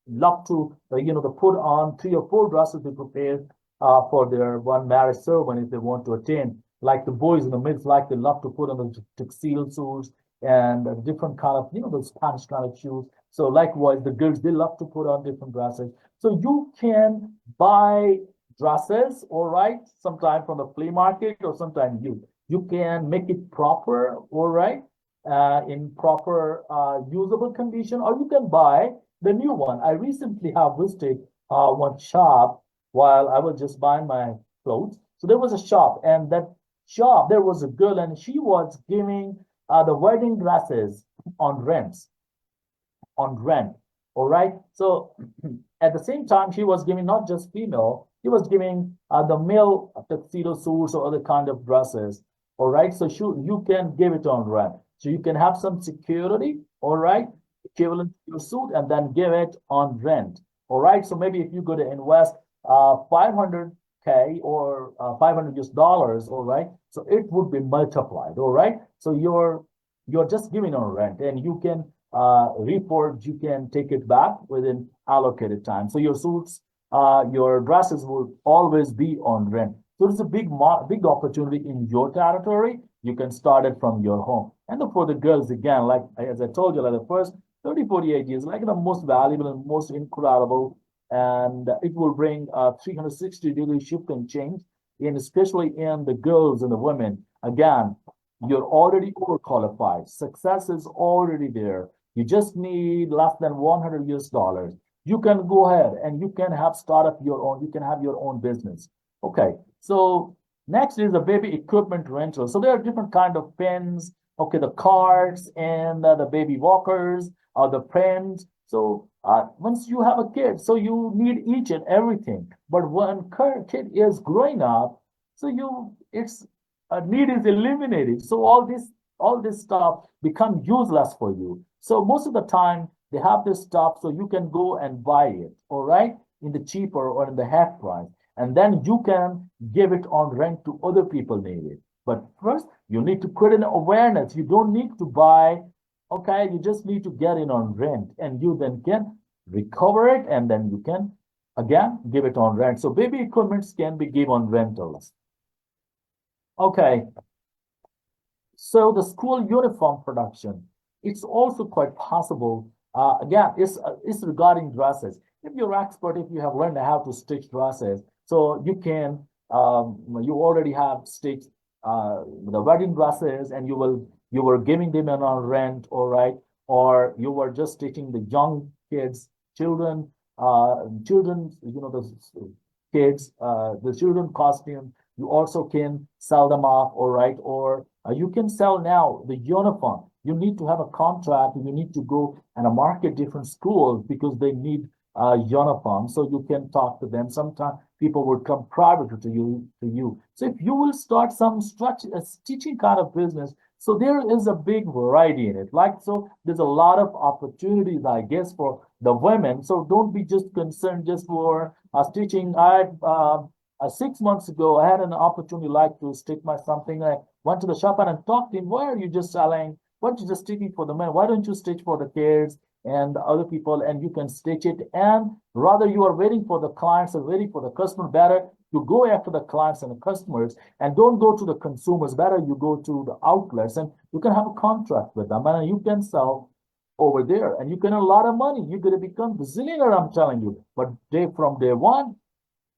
love to, they put on 3 or 4 dresses they prepare for their one marriage ceremony if they want to attend. Like the boys in the midst, like they love to put on the tuxedo suits and a different kind of, the Spanish kind of shoes. So likewise, the girls, they love to put on different dresses. So you can buy dresses, all right, sometime from the flea market or sometime you can make it proper, all right, in proper usable condition, or you can buy the new one. I recently have visited one shop while I was just buying my clothes. So there was a shop, and that shop, there was a girl, and she was giving the wedding dresses on rents, on rent. All right. So at the same time, she was giving not just female, she was giving the male tuxedo suits or other kind of dresses. All right. So you can give it on rent. So you can have some security. All right, equivalent to your suit, and then give it on rent. All right. So maybe if you go to invest 500K or $500 US, all right. So it would be multiplied. All right. So you're just giving on rent, and you can report, you can take it back within allocated time. So your suits, your dresses will always be on rent. So it's a big opportunity in your territory. You can start it from your home. And then for the girls, again, like as I told you, like the first 30, 48 years, like the most valuable and most incredible, and it will bring 360-degree shift and change, and especially in the girls and the women. Again, you're already overqualified. Success is already there. You just need less than $100 US. You can go ahead and you can have start up your own. You can have your own business. Okay. So next is the baby equipment rental. So there are different kind of pens. Okay, the carts and the baby walkers, the pens. So once you have a kid, so you need each and everything. But when kid is growing up, so it's need is eliminated. So all this stuff become useless for you. So most of the time they have this stuff, so you can go and buy it, all right, in the cheaper or in the half price, and then you can give it on rent to other people need it. But first, you need to create an awareness. You don't need to buy, okay, you just need to get it on rent, and you then can recover it, and then you can again give it on rent. So baby equipments can be given on rentals. Okay. So the school uniform production, it's also quite possible. Again, it's regarding dresses. If you're expert, if you have learned how to stitch dresses, so you can, you already have stitched the wedding dresses, and you were giving them on rent, all right, or you were just stitching the young kids, children, the kids, the children costume. You also can sell them off, all right, or you can sell now the uniform. You need to have a contract, and you need to go and market different schools because they need uniform. So you can talk to them. Sometimes people will come private to you. So if you will start some stitching kind of business, so there is a big variety in it. Like, so there's a lot of opportunities, I guess, for the women. So don't be just concerned just for stitching. 6 months ago, I had an opportunity like to stitch my something like went to the shop and talked to him, why are you just selling? Why don't you just stitching for the men? Why don't you stitch for the kids and the other people and you can stitch it? And rather you are waiting for the clients or waiting for the customer, better you go after the clients and the customers and don't go to the consumers. Better you go to the outlets and you can have a contract with them and you can sell over there and you can earn a lot of money. You're going to become bazillionaire, I'm telling you. But from day one,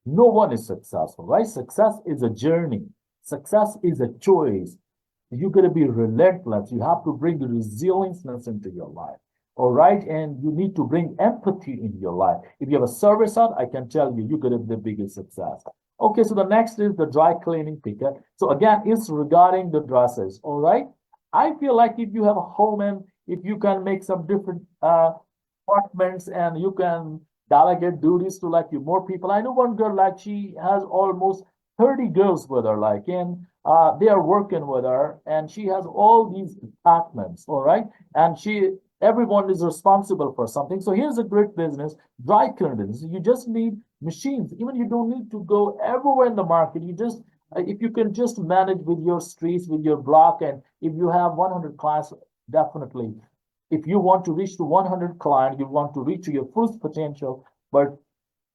no one is successful, right? Success is a journey. Success is a choice. You got to be relentless. You have to bring resilience into your life. All right. And you need to bring empathy into your life. If you have a service out, I can tell you, you're going to be the biggest success. Okay. So the next is the dry cleaning picker. So again, it's regarding the dresses. All right. I feel like if you have a home and if you can make some different apartments and you can delegate duties to like you more people. I know one girl like she has almost 30 girls with her, like, and they are working with her, and she has all these apartments, all right, and everyone is responsible for something. So here's a great business, dry cleaning business. You just need machines. Even you don't need to go everywhere in the market. You just if you can just manage with your streets, with your block, and if you have 100 clients, definitely if you want to reach to 100 clients, you want to reach your full potential, but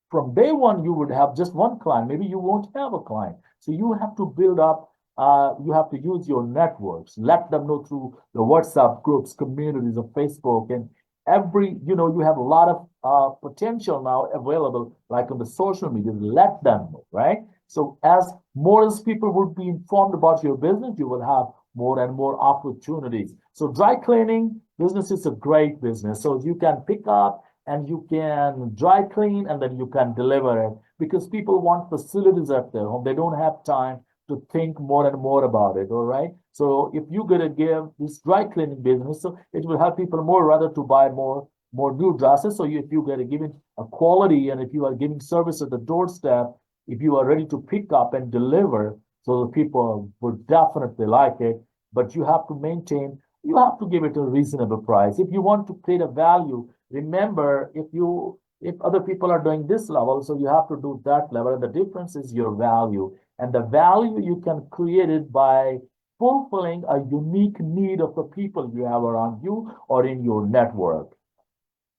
from day one, you would have just one client. Maybe you won't have a client. So you have to build up, you have to use your networks, let them know through the WhatsApp groups, communities of Facebook, and you have a lot of potential now available, like on the social media, let them know, right? So as more as people would be informed about your business, you will have more and more opportunities. So dry cleaning business is a great business. So you can pick up and you can dry clean and then you can deliver it because people want facilities at their home. They don't have time to think more and more about it. All right. So if you're gonna give this dry cleaning business, so it will help people more rather to buy more new dresses. So if you're gonna give it a quality and if you are giving service at the doorstep, if you are ready to pick up and deliver, so the people would definitely like it. But you have to give it a reasonable price. If you want to create a value, remember if other people are doing this level, so you have to do that level. And the difference is your value. And the value you can create it by fulfilling a unique need of the people you have around you or in your network.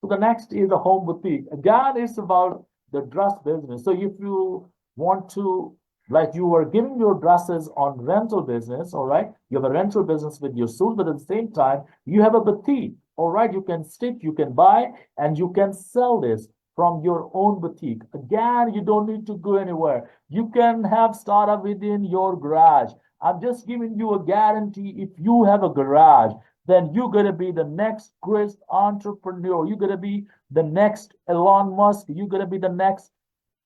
So the next is a home boutique. Again, it's about the dress business. So if you want to, like you are giving your dresses on rental business, all right? You have a rental business with your suit, but at the same time, you have a boutique, all right? You can stitch, you can buy, and you can sell this from your own boutique. Again, you don't need to go anywhere. You can have startup within your garage. I'm just giving you a guarantee. If you have a garage, then you're going to be the next greatest entrepreneur. You're going to be the next Elon Musk. You're going to be the next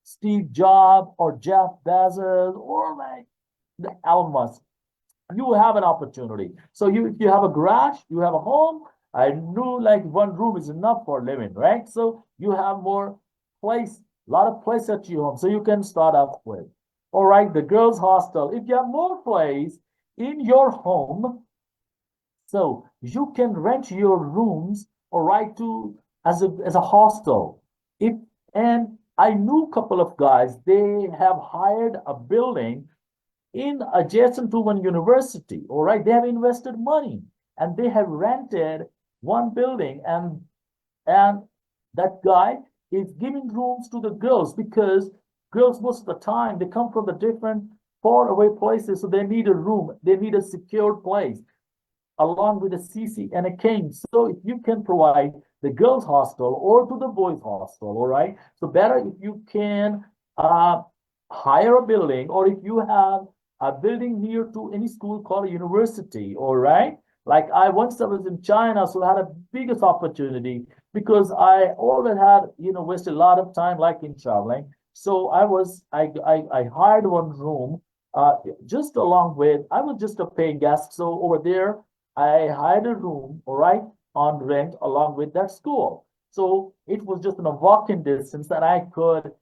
Steve Jobs or Jeff Bezos or like the Elon Musk. You have an opportunity. So if you have a garage, you have a home. I knew like one room is enough for living, right? So you have more place, a lot of place at your home. So you can start off with. All right, the girls' hostel. If you have more place in your home, so you can rent your rooms, all right, to as a hostel. And I knew a couple of guys, they have hired a building in adjacent to one university, all right? They have invested money and they have rented one building and that guy is giving rooms to the girls because girls most of the time they come from the different far away places, so they need a room, they need a secure place along with a CC and a cane. So if you can provide the girls' hostel or to the boys' hostel, all right? So better if you can hire a building or if you have a building near to any school called a university, all right? Like I once I was in China, so I had a biggest opportunity because I always had, wasted a lot of time like in traveling. So I hired one room just along with, I was just a paying guest. So over there, I hired a room, all right, on rent along with that school. So it was just in a walking distance that I could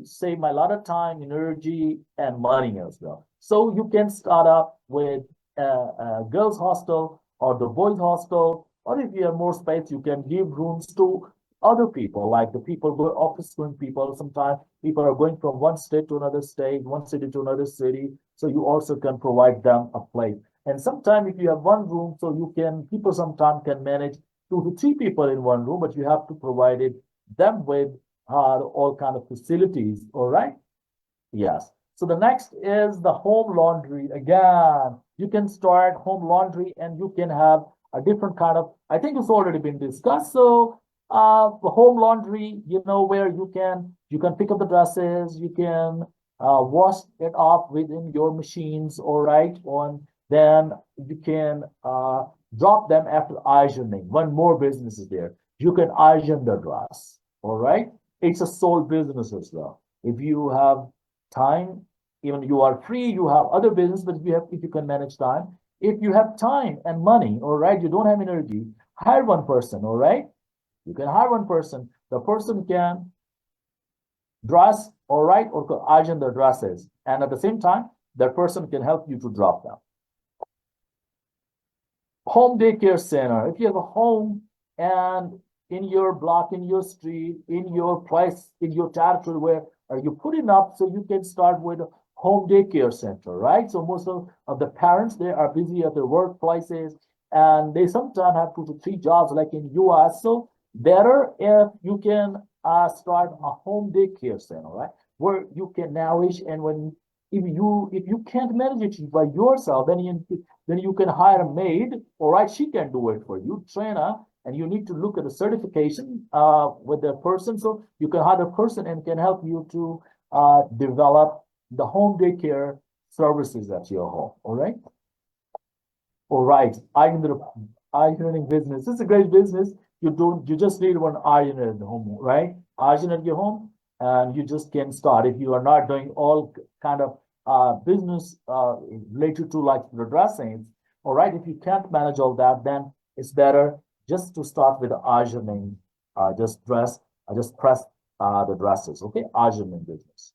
save my lot of time, energy, and money as well. So you can start up with a girls' hostel or the boys' hostel, or if you have more space, you can give rooms to other people, like the people who are office going people. Sometimes people are going from one state to another state, one city to another city. So you also can provide them a place. And sometimes if you have one room, so you can, people sometimes can manage 2 to 3 people in one room, but you have to provide it them with all kind of facilities, all right? Yes. So the next is the home laundry. Again, you can start home laundry and you can have a different kind of, I think it's already been discussed. So the home laundry, where you can pick up the dresses, you can wash it off within your machines, all right? Then you can drop them after ironing. One more business is there. You can iron the dress, all right? It's a sole business as well. If you have time, even you are free, you have other business, but if you can manage time, if you have time and money, all right, you don't have energy, hire one person, all right? You can hire one person. The person can dress, all right, or iron the dresses. And at the same time, that person can help you to drop them. Home daycare center. If you have a home and in your block, in your street, in your place, in your territory, where are you putting up, so you can start with a home daycare center, right? So most of the parents, they are busy at their workplaces and they sometimes have 2 to 3 jobs like in US. So better if you can start a home daycare center, right? Where you can nourish, and if you can't manage it by yourself, then you can hire a maid, all right? She can do it for you, train her, and you need to look at the certification with the person. So you can hire a person and can help you to develop the home daycare services at your home, all right? All right, ironing business. This is a great business. You just need one iron at home, right? Iron at your home, and you just can start. If you are not doing all kind of business related to like the dressings, all right? If you can't manage all that, then it's better just to start with ironing. Just press the dresses, okay? Ironing business.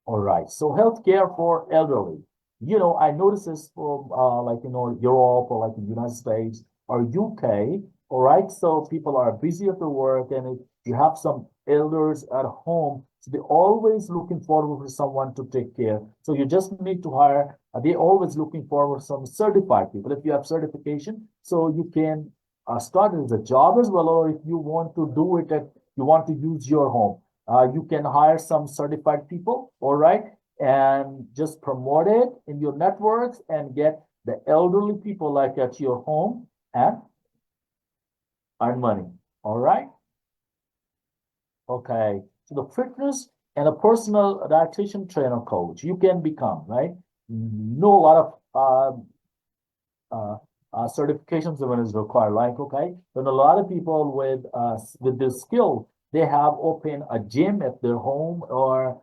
All right. So healthcare for elderly. I notice this from Europe or like the United States or UK. All right. So people are busy at their work, and if you have some elders at home, so they're always looking forward for someone to take care. So you just need to hire. They're always looking forward some certified people. If you have certification, so you can start it as a job as well, or if you want to do it you want to use your home. You can hire some certified people, all right, and just promote it in your networks and get the elderly people like at your home and earn money, all right? Okay, so the fitness and a personal dietitian trainer coach, you can become, right? Know a lot of certifications even is required, like, okay, but a lot of people with this skill, they have opened a gym at their home or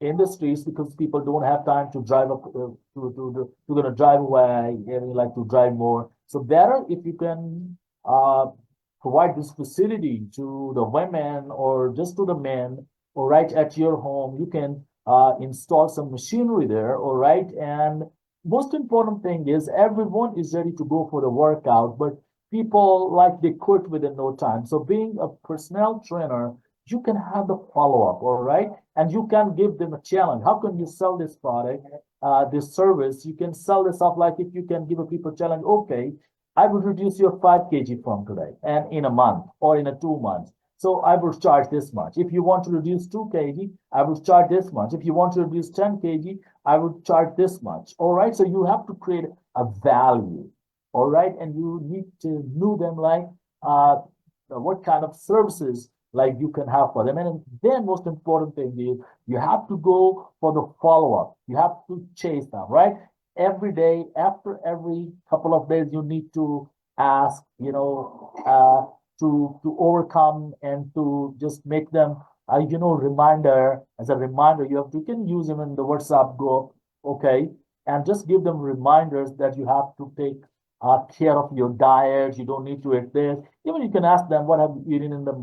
in the streets, because people don't have time to drive up to gonna drive away, and like to drive more. So better if you can provide this facility to the women or just to the men, all right, at your home. You can install some machinery there, all right. And most important thing is everyone is ready to go for the workout, but people like they quit within no time. So being a personnel trainer, you can have the follow-up, all right? And you can give them a challenge. How can you sell this product, this service? You can sell this off, like if you can give a people challenge, okay, I will reduce your 5 kg from today and in a month or in a 2 months. So I will charge this much. If you want to reduce 2 kg, I will charge this much. If you want to reduce 10 kg, I will charge this much. All right. So you have to create a value. All right. And you need to know them, like what kind of services like you can have for them. And then most important thing is you have to go for the follow-up. You have to chase them, right? Every day, after every couple of days, you need to ask, to overcome and to just make them reminder. As a reminder, you can use them in the WhatsApp group, okay, and just give them reminders that you have to take care of your diet. You don't need to eat this. Even you can ask them what have you eaten in the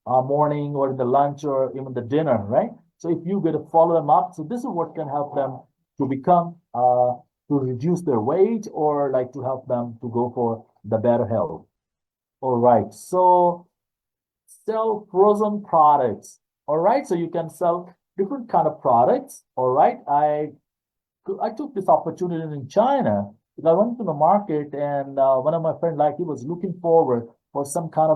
morning or in the lunch or even the dinner, right? So if you get to follow them up, so this is what can help them to become to reduce their weight, or like to help them to go for the better health. All right, so sell frozen products. All right, so you can sell different kind of products. All right, I took this opportunity in China. I went to the market and one of my friends, like he was looking forward for some kind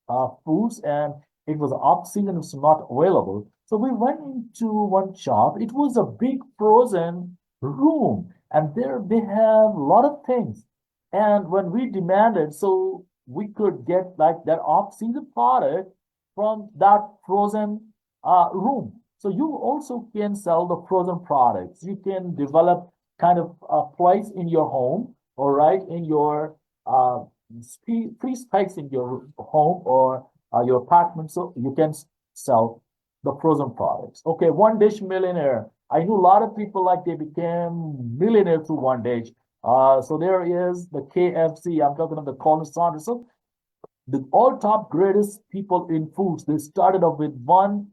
of foods and it was off season, it was not available. So we went into one shop. It was a big frozen room and there they have a lot of things. And when we demanded, so we could get like that off-season product from that frozen room. So you also can sell the frozen products. You can develop kind of a place in your home, all right, in your free space in your home or your apartment, so you can sell the frozen products. Okay, one dish millionaire. I knew a lot of people like they became millionaire through one dish. So there is the KFC. I'm talking about the Colonel Sanders. So the all top greatest people in foods, they started off with one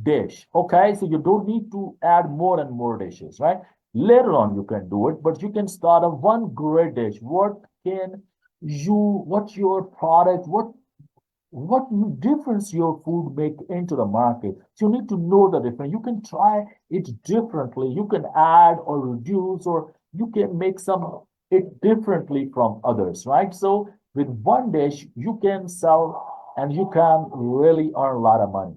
dish. Okay, so you don't need to add more and more dishes, right? Later on, you can do it, but you can start a one great dish. What can you, what's your product, what difference your food make into the market? So you need to know the difference. You can try it differently. You can add or reduce, or you can make some it differently from others, right? So with one dish, you can sell and you can really earn a lot of money.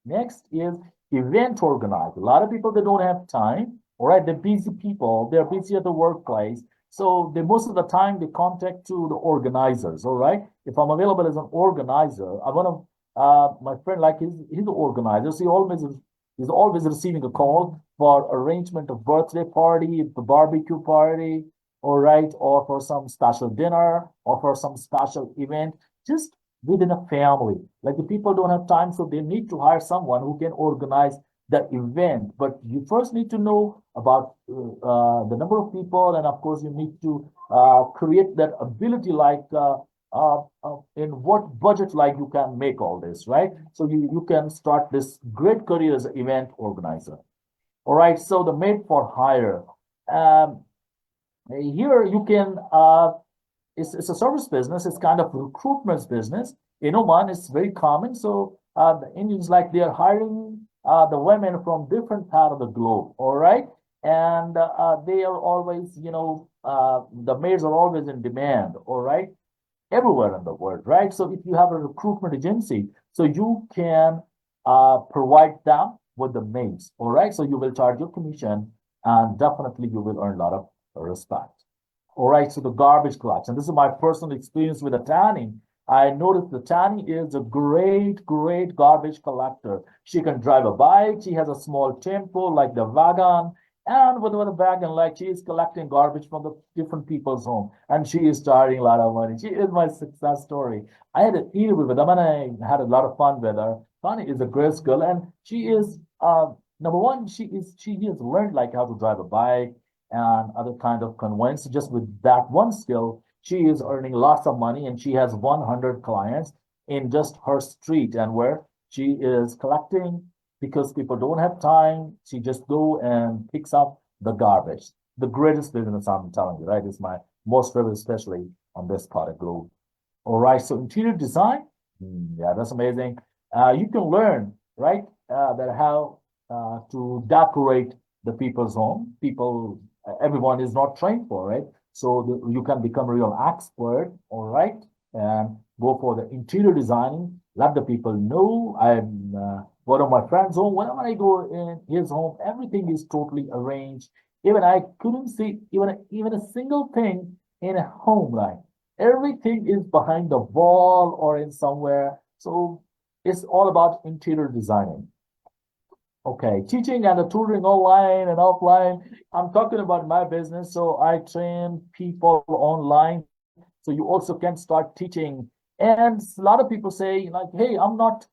Next is event organizer. A lot of people, they don't have time. All right, they're busy people. They're busy at the workplace. So they most of the time they contact to the organizers. All right, if I'm available as an organizer, I want to my friend like he's the organizer. So he's always receiving a call for arrangement of birthday party, the barbecue party, all right, or for some special dinner or for some special event. Just within a family. Like the people don't have time, so they need to hire someone who can organize the event. But you first need to know about the number of people, and of course, you need to create that ability, like in what budget, like you can make all this, right? So you can start this great career as an event organizer. All right, so the made for hire. Um, Here you can it's a service business. It's kind of recruitment business. In Oman, it's very common. So the Indians, like they are hiring the women from different part of the globe. All right, and they are always, the maids are always in demand. All right, everywhere in the world, right? So if you have a recruitment agency, so you can provide them with the maids. All right, so you will charge your commission, and definitely you will earn a lot of respect. All right, so the garbage collection. This is my personal experience with the tanning. I noticed the tanning is a great, great garbage collector. She can drive a bike. She has a small tempo like the wagon. And with a wagon, like she is collecting garbage from the different people's home. And she is charging a lot of money. She is my success story. I had an interview with her and I had a lot of fun with her. Tani is a great girl and she is number one, she has learned like how to drive a bike and other kind of conveyance. Just with that one skill, she is earning lots of money and she has 100 clients in just her street and where she is collecting because people don't have time. She just go and picks up the garbage. The greatest business, I'm telling you, right? Is my most favorite, especially on this part of globe. All right, so interior design, yeah, that's amazing. You can learn, right, that how to decorate the people's home. People, everyone is not trained for it. So you can become a real expert, all right, and go for the interior designing. Let the people know I'm one of my friends' home. Whenever I go in his home, everything is totally arranged. Even I couldn't see even a single thing in a home, like everything is behind the wall or in somewhere. So it's all about interior designing. Okay, teaching and tutoring online and offline. I'm talking about my business. So I train people online. So you also can start teaching. And a lot of people say, like, hey, I'm not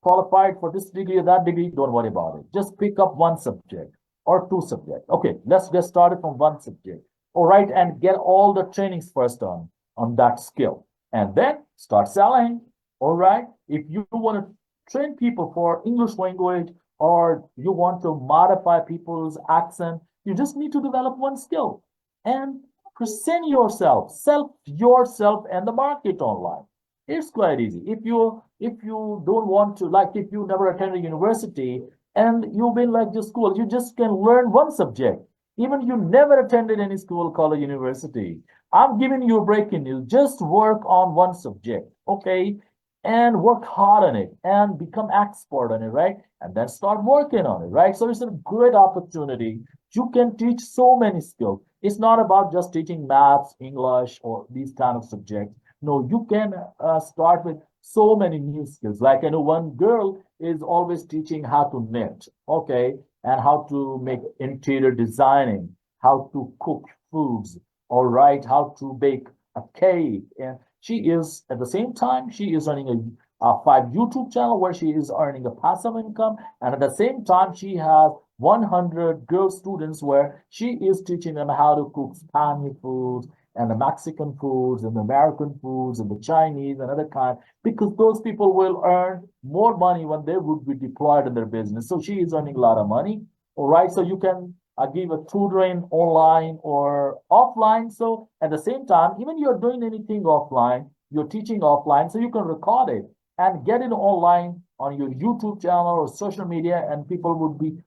qualified for this degree or that degree. Don't worry about it. Just pick up one subject or two subjects. Okay, let's get started from one subject. All right, and get all the trainings first on that skill. And then start selling. All right. If you want to train people for English language or you want to modify people's accent, you just need to develop one skill and present yourself, sell yourself and the market online. It's quite easy. If you don't want to, like if you never attended university and you've been like to school, you just can learn one subject Even you never attended any school, college, university. I'm giving you breaking news. Just work on one subject, okay? And work hard on it and become expert on it, right? And then start working on it, right? So it's a great opportunity. You can teach so many skills. It's not about just teaching maths, English, or these kind of subjects. No, you can start with so many new skills. Like I know one girl is always teaching how to knit, okay, and how to make interior designing, how to cook foods, all right, how to bake a cake. And she is at the same time she is running a five YouTube channel where she is earning a passive income, and at the same time she has 100 girl students where she is teaching them how to cook Spanish foods and the Mexican foods and the American foods and the Chinese and other kind, because those people will earn more money when they would be deployed in their business. So she is earning a lot of money. All right. So you can give a tutoring online or offline. So at the same time, even you're doing anything offline, you're teaching offline, so you can record it and get it online on your YouTube channel or social media, and people would be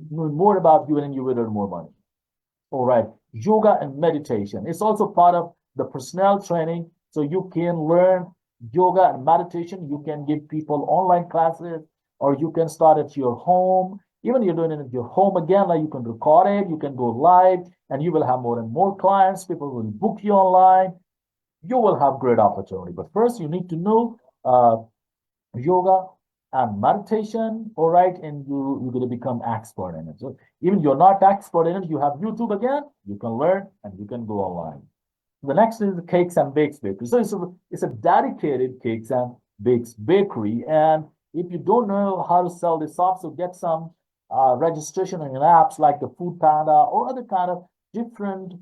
knowing more about you and you will earn more money. All right, yoga and meditation. It's also part of the personnel training. So you can learn yoga and meditation. You can give people online classes, or you can start at your home. Even you're doing it at your home again, like you can record it, you can go live, and you will have more and more clients. People will book you online. You will have great opportunity. But first, you need to know yoga and meditation, all right, and you're going to become expert in it. So even you're not expert in it, you have YouTube again, you can learn and you can go online. The next is the cakes and bakes bakery. So it's a dedicated cakes and bakes bakery. And if you don't know how to sell this off, so get some registration in apps like the Food Panda or other kind of different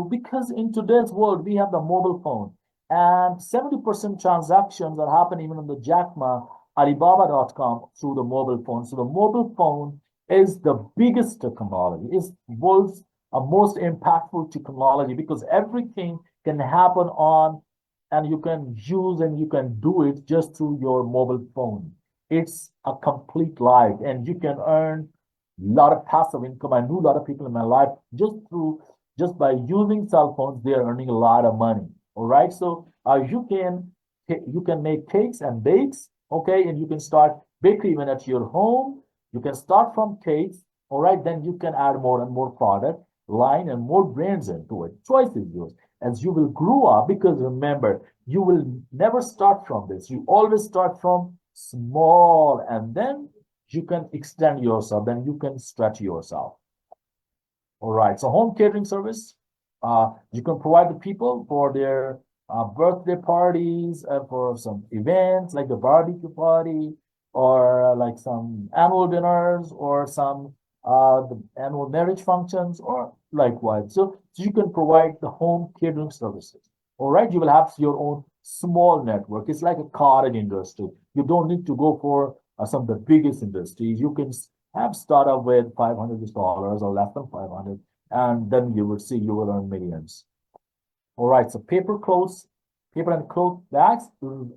because in today's world we have the mobile phone, and 70% transactions are happening even on the Jack Ma Alibaba.com through the mobile phone. So the mobile phone is the biggest technology, is world's most impactful technology, because everything can happen on and you can use and you can do it just through your mobile phone. It's a complete life, and you can earn a lot of passive income. I knew a lot of people in my life just by using cell phones, they are earning a lot of money. All right, so you can make cakes and bakes, okay, and you can start bakery even at your home. You can start from cakes, all right, then you can add more and more product line and more brands into it. Choice is yours as you will grow up, because remember, you will never start from this. You always start from small, and then you can extend yourself, then you can stretch yourself. All right, so home catering service, you can provide the people for their birthday parties, for some events like the barbecue party, or like some annual dinners, or some the annual marriage functions, or likewise. So you can provide the home catering services. All right, you will have your own small network. It's like a cottage industry. You don't need to go for some of the biggest industries. You can have startup with $500 or less than 500, and then you will see you will earn millions. All right, so paper and cloth bags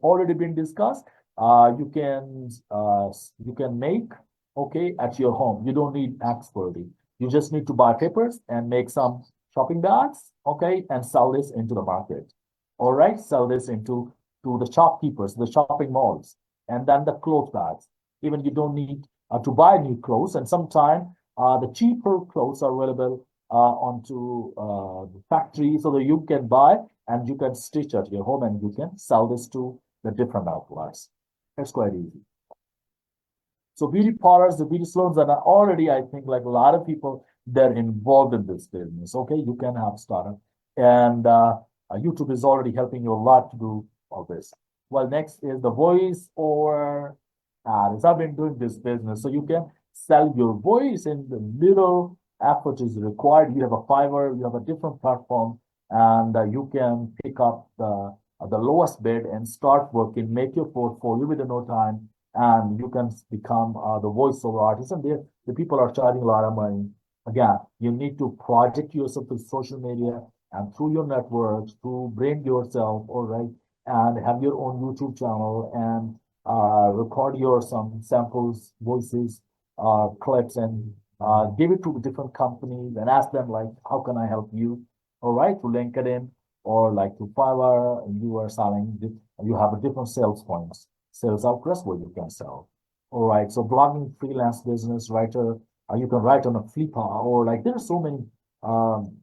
already been discussed. You can make, okay, at your home. You don't need expertise. You just need to buy papers and make some shopping bags, okay, and sell this into the market. All right, sell this into to the shopkeepers, the shopping malls, and then the cloth bags. Even you don't need to buy new clothes, and sometimes the cheaper clothes are available onto the factory, so that you can buy and you can stitch at your home and you can sell this to the different outlets. It's quite easy. So beauty parlors, the beauty salons are already, I think, like a lot of people, they're involved in this business. Okay, you can have startup, and YouTube is already helping you a lot to do all this. Well, next is the voice or ads. I've been doing this business, so you can sell your voice, and the little effort is required. You have a Fiverr, you have a different platform, and you can pick up the lowest bid and start working, make your portfolio within no time, and you can become the voiceover artist. And there, the people are charging a lot of money. Again, you need to project yourself to social media and through your networks to brand yourself, all right, and have your own YouTube channel and record your some samples, voices, clips, and give it to different companies and ask them like, how can I help you? All right, to LinkedIn or like to Fiverr, and you are selling, you have a different sales points, sales outlets where you can sell. All right, so blogging, freelance business writer, you can write on a Flippa or like there's so many um,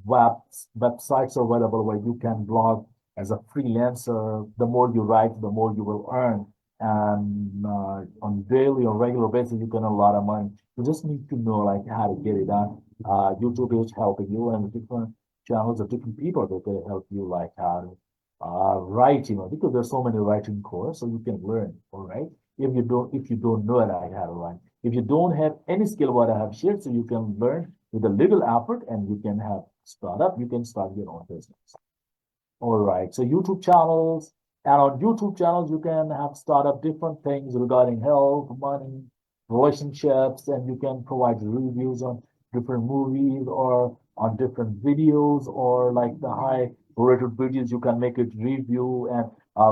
websites available where you can blog as a freelancer. The more you write, the more you will earn. And on daily or regular basis, you can earn a lot of money. You just need to know like how to get it done. YouTube is helping you, and different channels of different people that can help you like how to write, because there's so many writing courses, so you can learn. All right. If you don't know like how to write, if you don't have any skill what I have shared, so you can learn with a little effort, and you can have startup. You can start your own business. All right. So YouTube channels, and on YouTube channels, you can have start up different things regarding health, money, relationships, and you can provide reviews on different movies or on different videos or like the high rated videos, you can make it review and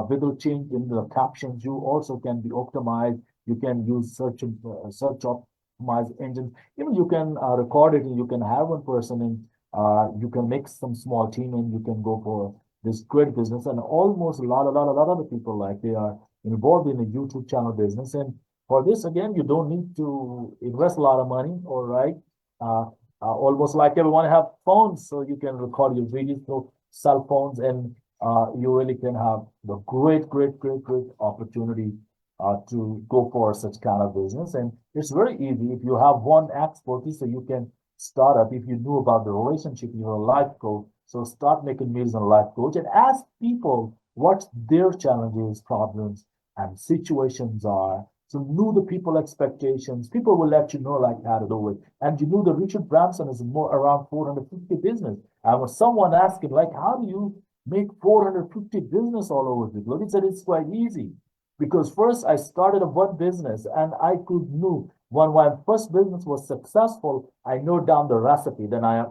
with change in the captions, you also can be optimized. You can use search optimize engines. Even you can record it and you can have one person and you can make some small team and you can go for this great business, and almost a lot of the people like they are involved in a YouTube channel business. And for this, again, you don't need to invest a lot of money, all right? Almost like everyone have phones, so you can record your videos through cell phones, and you really can have the great opportunity to go for such kind of business. And it's very easy if you have one expertise, so you can start up. If you knew about the relationship, you're a life coach, so start making videos on life coach and ask people what their challenges, problems, and situations are. So know the people expectations. People will let you know like how to do it. And you know the Richard Branson is more around 450 business. And when someone asking like, how do you make 450 business all over the globe? He said it's quite easy. Because first I started a one business and I could know when my first business was successful, I know down the recipe. Then I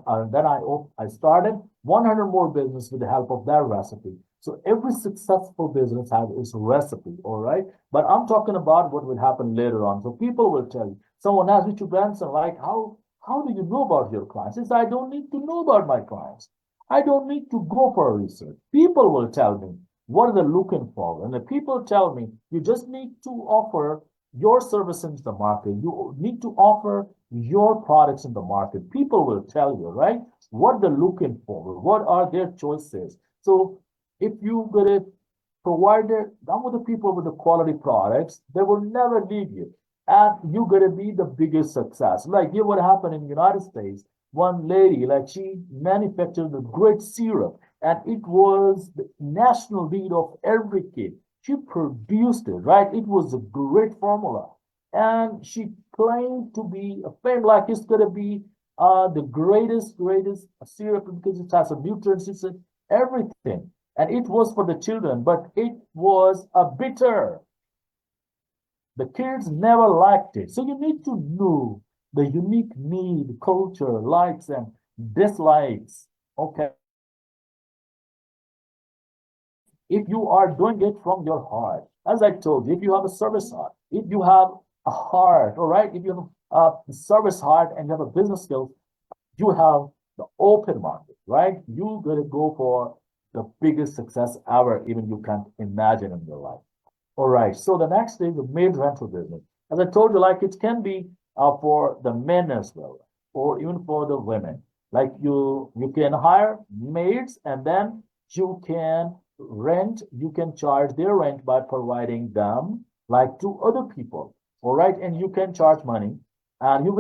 started 100 more business with the help of that recipe. So every successful business has its recipe, all right? But I'm talking about what will happen later on. So people will tell you. Someone asked me to Branson, like, how do you know about your clients? He said, I don't need to know about my clients. I don't need to go for research. People will tell me what are they looking for. And the people tell me, you just need to offer your service into the market. You need to offer your products in the market. People will tell you, right? What they're looking for, what are their choices. So if you gonna provide some of the people with the quality products, they will never leave you. And you're gonna be the biggest success. Like here, what happened in the United States, one lady, like she manufactured a great syrup, and it was the national need of every kid. She produced it, right? It was a great formula. And she claimed to be a fame like it's gonna be the greatest syrup because it has a nutrients, it's everything. And it was for the children, but it was a bitter. The kids never liked it. So you need to know the unique need, culture, likes and dislikes. Okay. If you are doing it from your heart, as I told you, if you have a service heart, if you have a heart, all right, if you have a service heart and you have a business skills, you have the open market, right? You gotta go for the biggest success ever, even you can't imagine in your life. All right. So the next is the maid rental business. As I told you, like it can be for the men as well, or even for the women. Like you can hire maids and then you can rent, you can charge their rent by providing them like to other people. All right. And you can charge money and you'll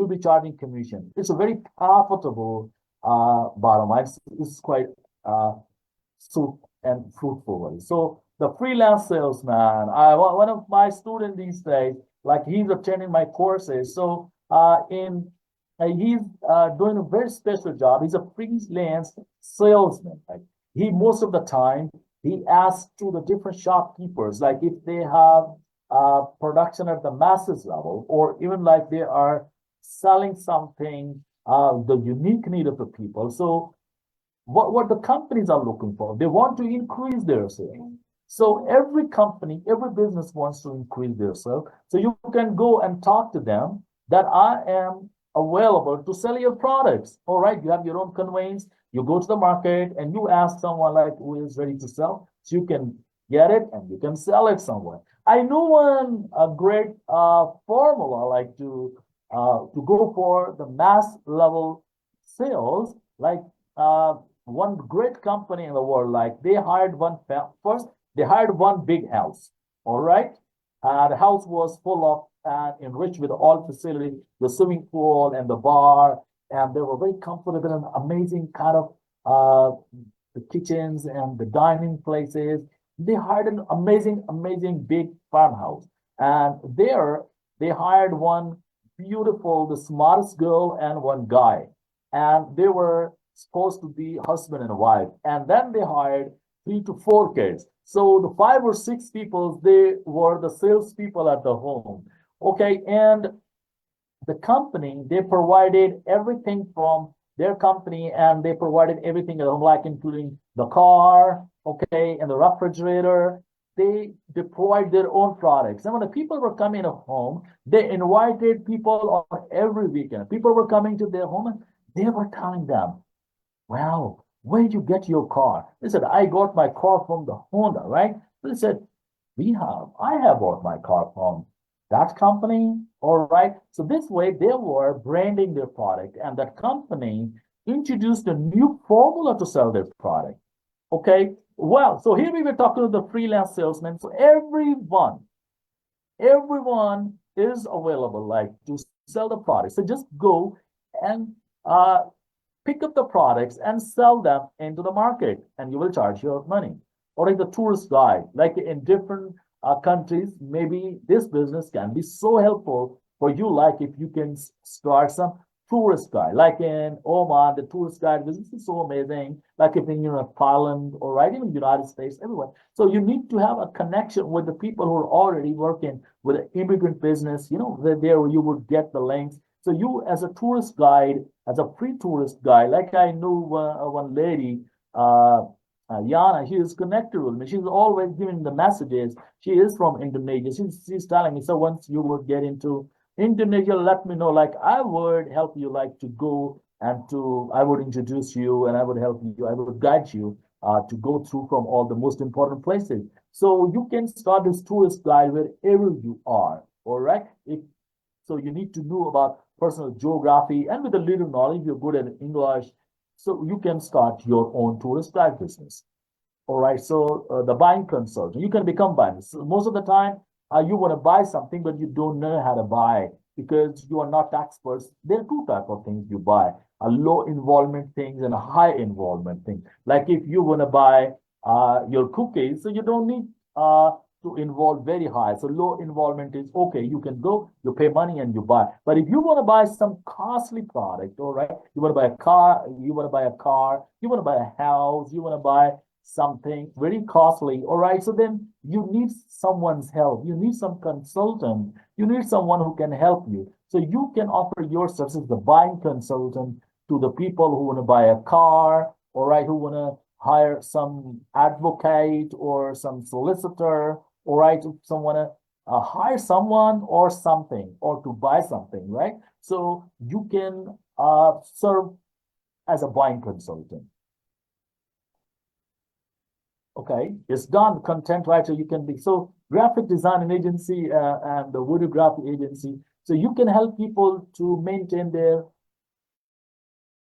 be charging commission. It's a very profitable bottom line. It's quite soup and fruitful. So the freelance salesman, one of my students these days, like he's attending my courses. So he's doing a very special job. He's a freelance salesman. Like he most of the time he asks to the different shopkeepers, like if they have production at the masses level, or even like they are selling something, the unique need of the people. So what the companies are looking for. They want to increase their sales. So every company, every business wants to increase their sales. So you can go and talk to them that I am available to sell your products. All right, you have your own conveyance. You go to the market and you ask someone like who is ready to sell, so you can get it and you can sell it somewhere. I know one a great formula like to go for the mass level sales, like one great company in the world, like they hired first, they hired one big house, all right? The house was full of and enriched with all facilities, the swimming pool and the bar, and they were very comfortable and amazing kind of the kitchens and the dining places. They hired an amazing big farmhouse. And there they hired one beautiful, the smartest girl and one guy. And they were supposed to be husband and wife. And then they hired 3 to 4 kids. So the 5 or 6 people, they were the salespeople at the home. Okay, and the company, they provided everything from their company and they provided everything at home, like including the car, okay, and the refrigerator. They provide their own products. And when the people were coming home, they invited people on every weekend. People were coming to their home and they were telling them, wow, where did you get your car? They said, I got my car from the Honda, right? They said, I have bought my car from that company, all right? So this way they were branding their product and that company introduced a new formula to sell their product, okay? Well, so here we were talking to the freelance salesman. So everyone is available like to sell the product. So just go and pick up the products and sell them into the market and you will charge your money. Or like the tourist guide, like in different countries, maybe this business can be so helpful for you. Like if you can start some tourist guide, like in Oman, the tourist guide business is so amazing. Like if in Thailand or right in the United States, everywhere. So you need to have a connection with the people who are already working with an immigrant business. There you would get the links. So you, as a tourist guide, as a free tourist guide, like I knew one lady, Yana, she is connected with me. She's always giving the messages. She is from Indonesia. She's telling me, so once you would get into Indonesia, let me know. Like I would help you, like to go and I would introduce you and I would help you. I would guide you to go through from all the most important places. So you can start this tourist guide wherever you are. All right. So you need to know about personal geography and with a little knowledge, you're good at English. So you can start your own tourist guide business. All right. So the buying consultant, you can become buying. So most of the time, you want to buy something, but you don't know how to buy because you are not experts. There are two types of things you buy: a low involvement things and a high involvement thing. Like if you want to buy your cookies, so you don't need to involve very high. So low involvement is okay. You can go, you pay money and you buy. But if you want to buy some costly product, all right, you want to buy a car, you want to buy a car, you want to buy a house, you want to buy something very costly, all right, so then you need someone's help. You need some consultant. You need someone who can help you. So you can offer your services, the buying consultant, to the people who want to buy a car, all right, who want to hire some advocate or some solicitor, all right, someone hire someone or something or to buy something, right? So you can serve as a buying consultant. Okay, it's done. Content writer, you can be so graphic design agency and the videography agency. So you can help people to maintain their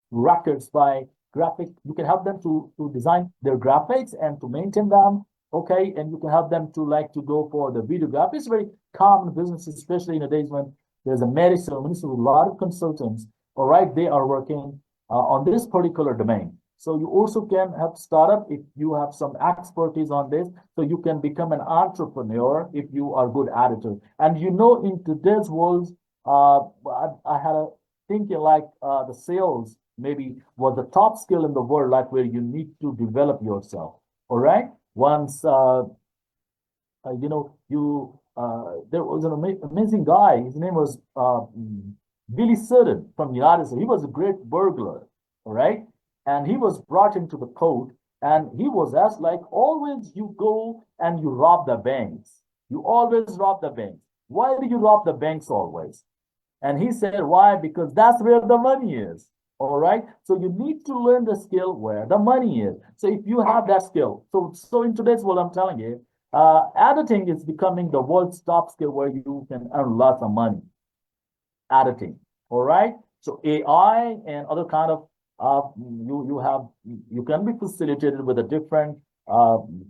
records by graphic. You can help them to design their graphics and to maintain them. Okay, and you can help them to like to go for the videography. It's very common business, especially in the days when there's a marriage ceremony. So a lot of consultants, all right, they are working on this particular domain. So you also can have startup if you have some expertise on this. So you can become an entrepreneur if you are good at it. And in today's world, I had a thinking like the sales maybe was the top skill in the world, like where you need to develop yourself. All right. Once there was an amazing guy. His name was Billy Sutton from the United States. He was a great burglar. All right. And he was brought into the court and he was asked, like, always you go and you rob the banks. You always rob the banks. Why do you rob the banks always? And he said, why? Because that's where the money is. All right. So you need to learn the skill where the money is. So if you have that skill, so in today's world, I'm telling you, editing is becoming the world's top skill where you can earn lots of money. Editing. All right. So AI and other kind of you can be facilitated with a different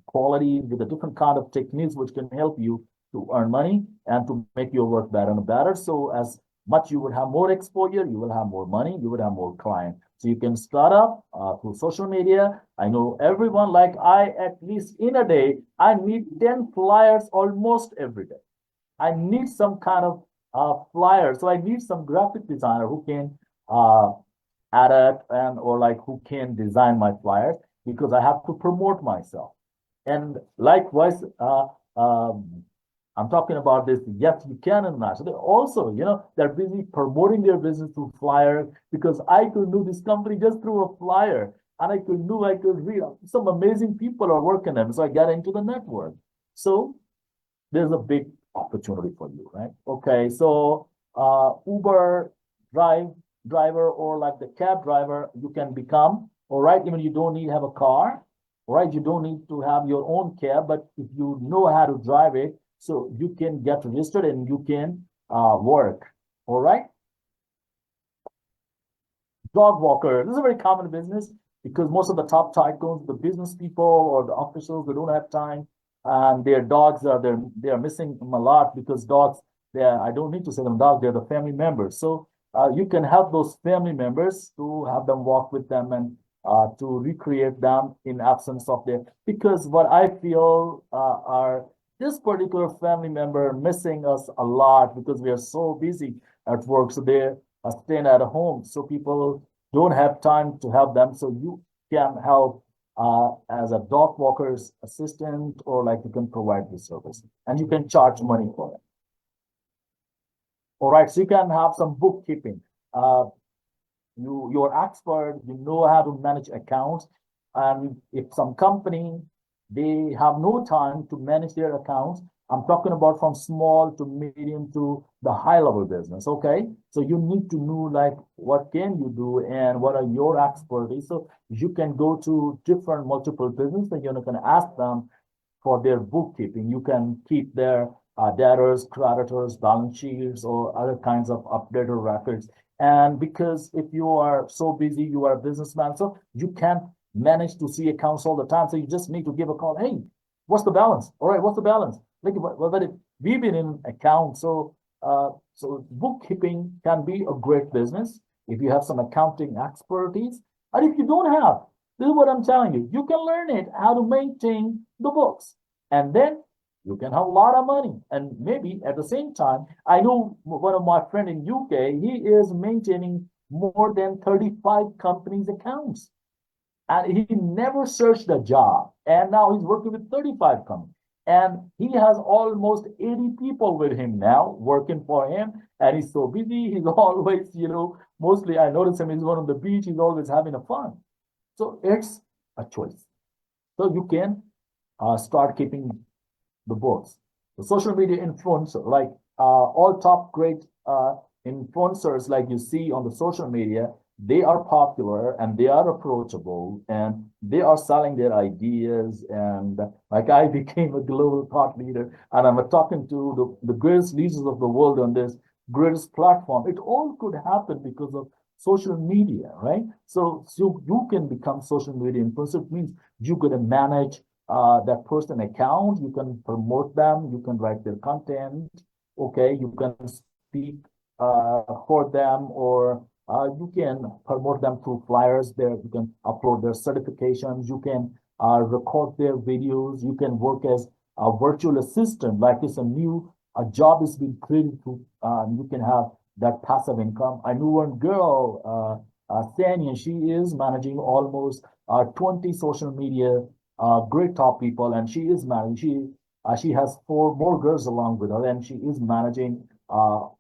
quality, with a different kind of techniques which can help you to earn money and to make your work better and better. So as much you would have more exposure, you will have more money, you would have more clients. So you can start up through social media. I know everyone, like I, at least in a day, I need 10 flyers almost every day. I need some kind of flyer. So I need some graphic designer who can edit and or like who can design my flyers because I have to promote myself. And likewise, I'm talking about this. Yes, you can international. They also, they're busy promoting their business through flyers because I could do this company just through a flyer, and I could read. Some amazing people are working them, so I got into the network. So there's a big opportunity for you, right? Okay, so Uber driver or like the cab driver, you can become, all right, even you don't need to have a car, all right, you don't need to have your own cab, but if you know how to drive it, so you can get registered and you can work, all right? Dog walker, this is a very common business because most of the top tycoons, the business people or the officials, they don't have time, and their dogs are they are missing them a lot because dogs, I don't need to say them dogs, they're the family members. So you can help those family members to have them walk with them and to recreate them in absence of their, because what I feel are this particular family member missing us a lot because we are so busy at work. So they're staying at home. So people don't have time to help them. So you can help as a dog walker's assistant, or like you can provide the service and you can charge money for it. All right, so you can have some bookkeeping. You're expert, you know how to manage accounts. And if some company, they have no time to manage their accounts, I'm talking about from small to medium to the high level business. Okay. So you need to know like what can you do and what are your expertise. So you can go to different multiple businesses and you're going to ask them for their bookkeeping. You can keep their debtors, creditors, balance sheets, or other kinds of updated records. And because if you are so busy, you are a businessman, so you can't manage to see accounts all the time. So you just need to give a call. Hey, what's the balance? All right, what's the balance? Like, but if we've been in accounts, so so bookkeeping can be a great business if you have some accounting expertise. And if you don't have, this is what I'm telling you. You can learn it how to maintain the books, and then you can have a lot of money. And maybe at the same time, I know one of my friend in UK, he is maintaining more than 35 companies' accounts. And he never searched a job. And now he's working with 35 companies. And he has almost 80 people with him now working for him. And he's so busy. He's always, mostly I notice him, he's on the beach. He's always having a fun. So it's a choice. So you can start keeping the books. The social media influencer, like all top great influencers like you see on the social media, they are popular and they are approachable and they are selling their ideas. And like I became a global thought leader and I'm talking to the greatest leaders of the world on this greatest platform. It all could happen because of social media, right? So you can become social media influencer. It means you're going to manage that person account, you can promote them, you can write their content, okay, you can speak for them, or you can promote them through flyers there, you can upload their certifications, you can record their videos, you can work as a virtual assistant, like it's a job is being created to, you can have that passive income. I knew one girl, Sanya, she is managing almost 20 social media great top people, and she is managing. She has 4 more girls along with her, and she is managing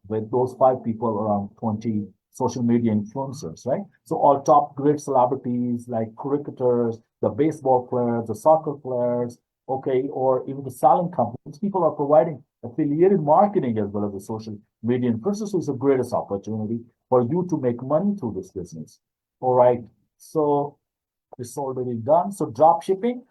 with those 5 people around 20 social media influencers, right? So all top great celebrities like cricketers, the baseball players, the soccer players, okay, or even the selling companies. People are providing affiliated marketing as well as the social media influencers is the greatest opportunity for you to make money through this business. All right. So it's already done. So drop shipping.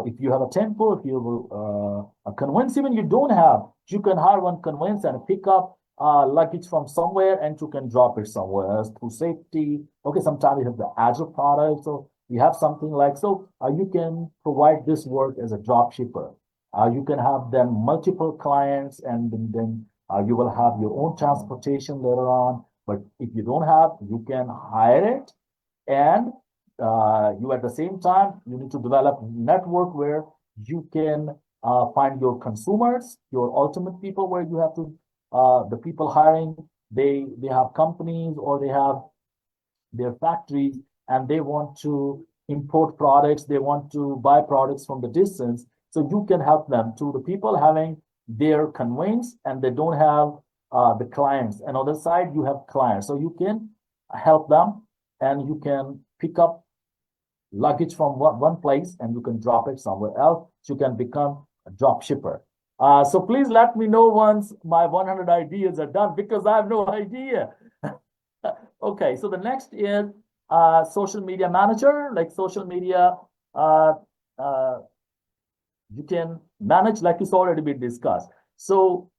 If you have a tempo, if you will convince, even you don't have, you can hire one convince and pick up luggage from somewhere and you can drop it somewhere else through safety. Okay, sometimes you have the agile product, so you have something like so you can provide this work as a drop shipper. You can have them multiple clients and then you will have your own transportation later on. But if you don't have, you can hire it and you at the same time you need to develop network where you can find your consumers, your ultimate people, where you have to the people hiring, they have companies or they have their factories and they want to import products, they want to buy products from the distance, so you can help them to the people having their conveyance and they don't have the clients, and on the side you have clients, so you can help them and you can pick up luggage from one place and you can drop it somewhere else. So you can become a drop shipper. So please let me know once my 100 ideas are done because I have no idea. Okay, so the next is social media manager, like social media. You can manage like it's already been discussed. So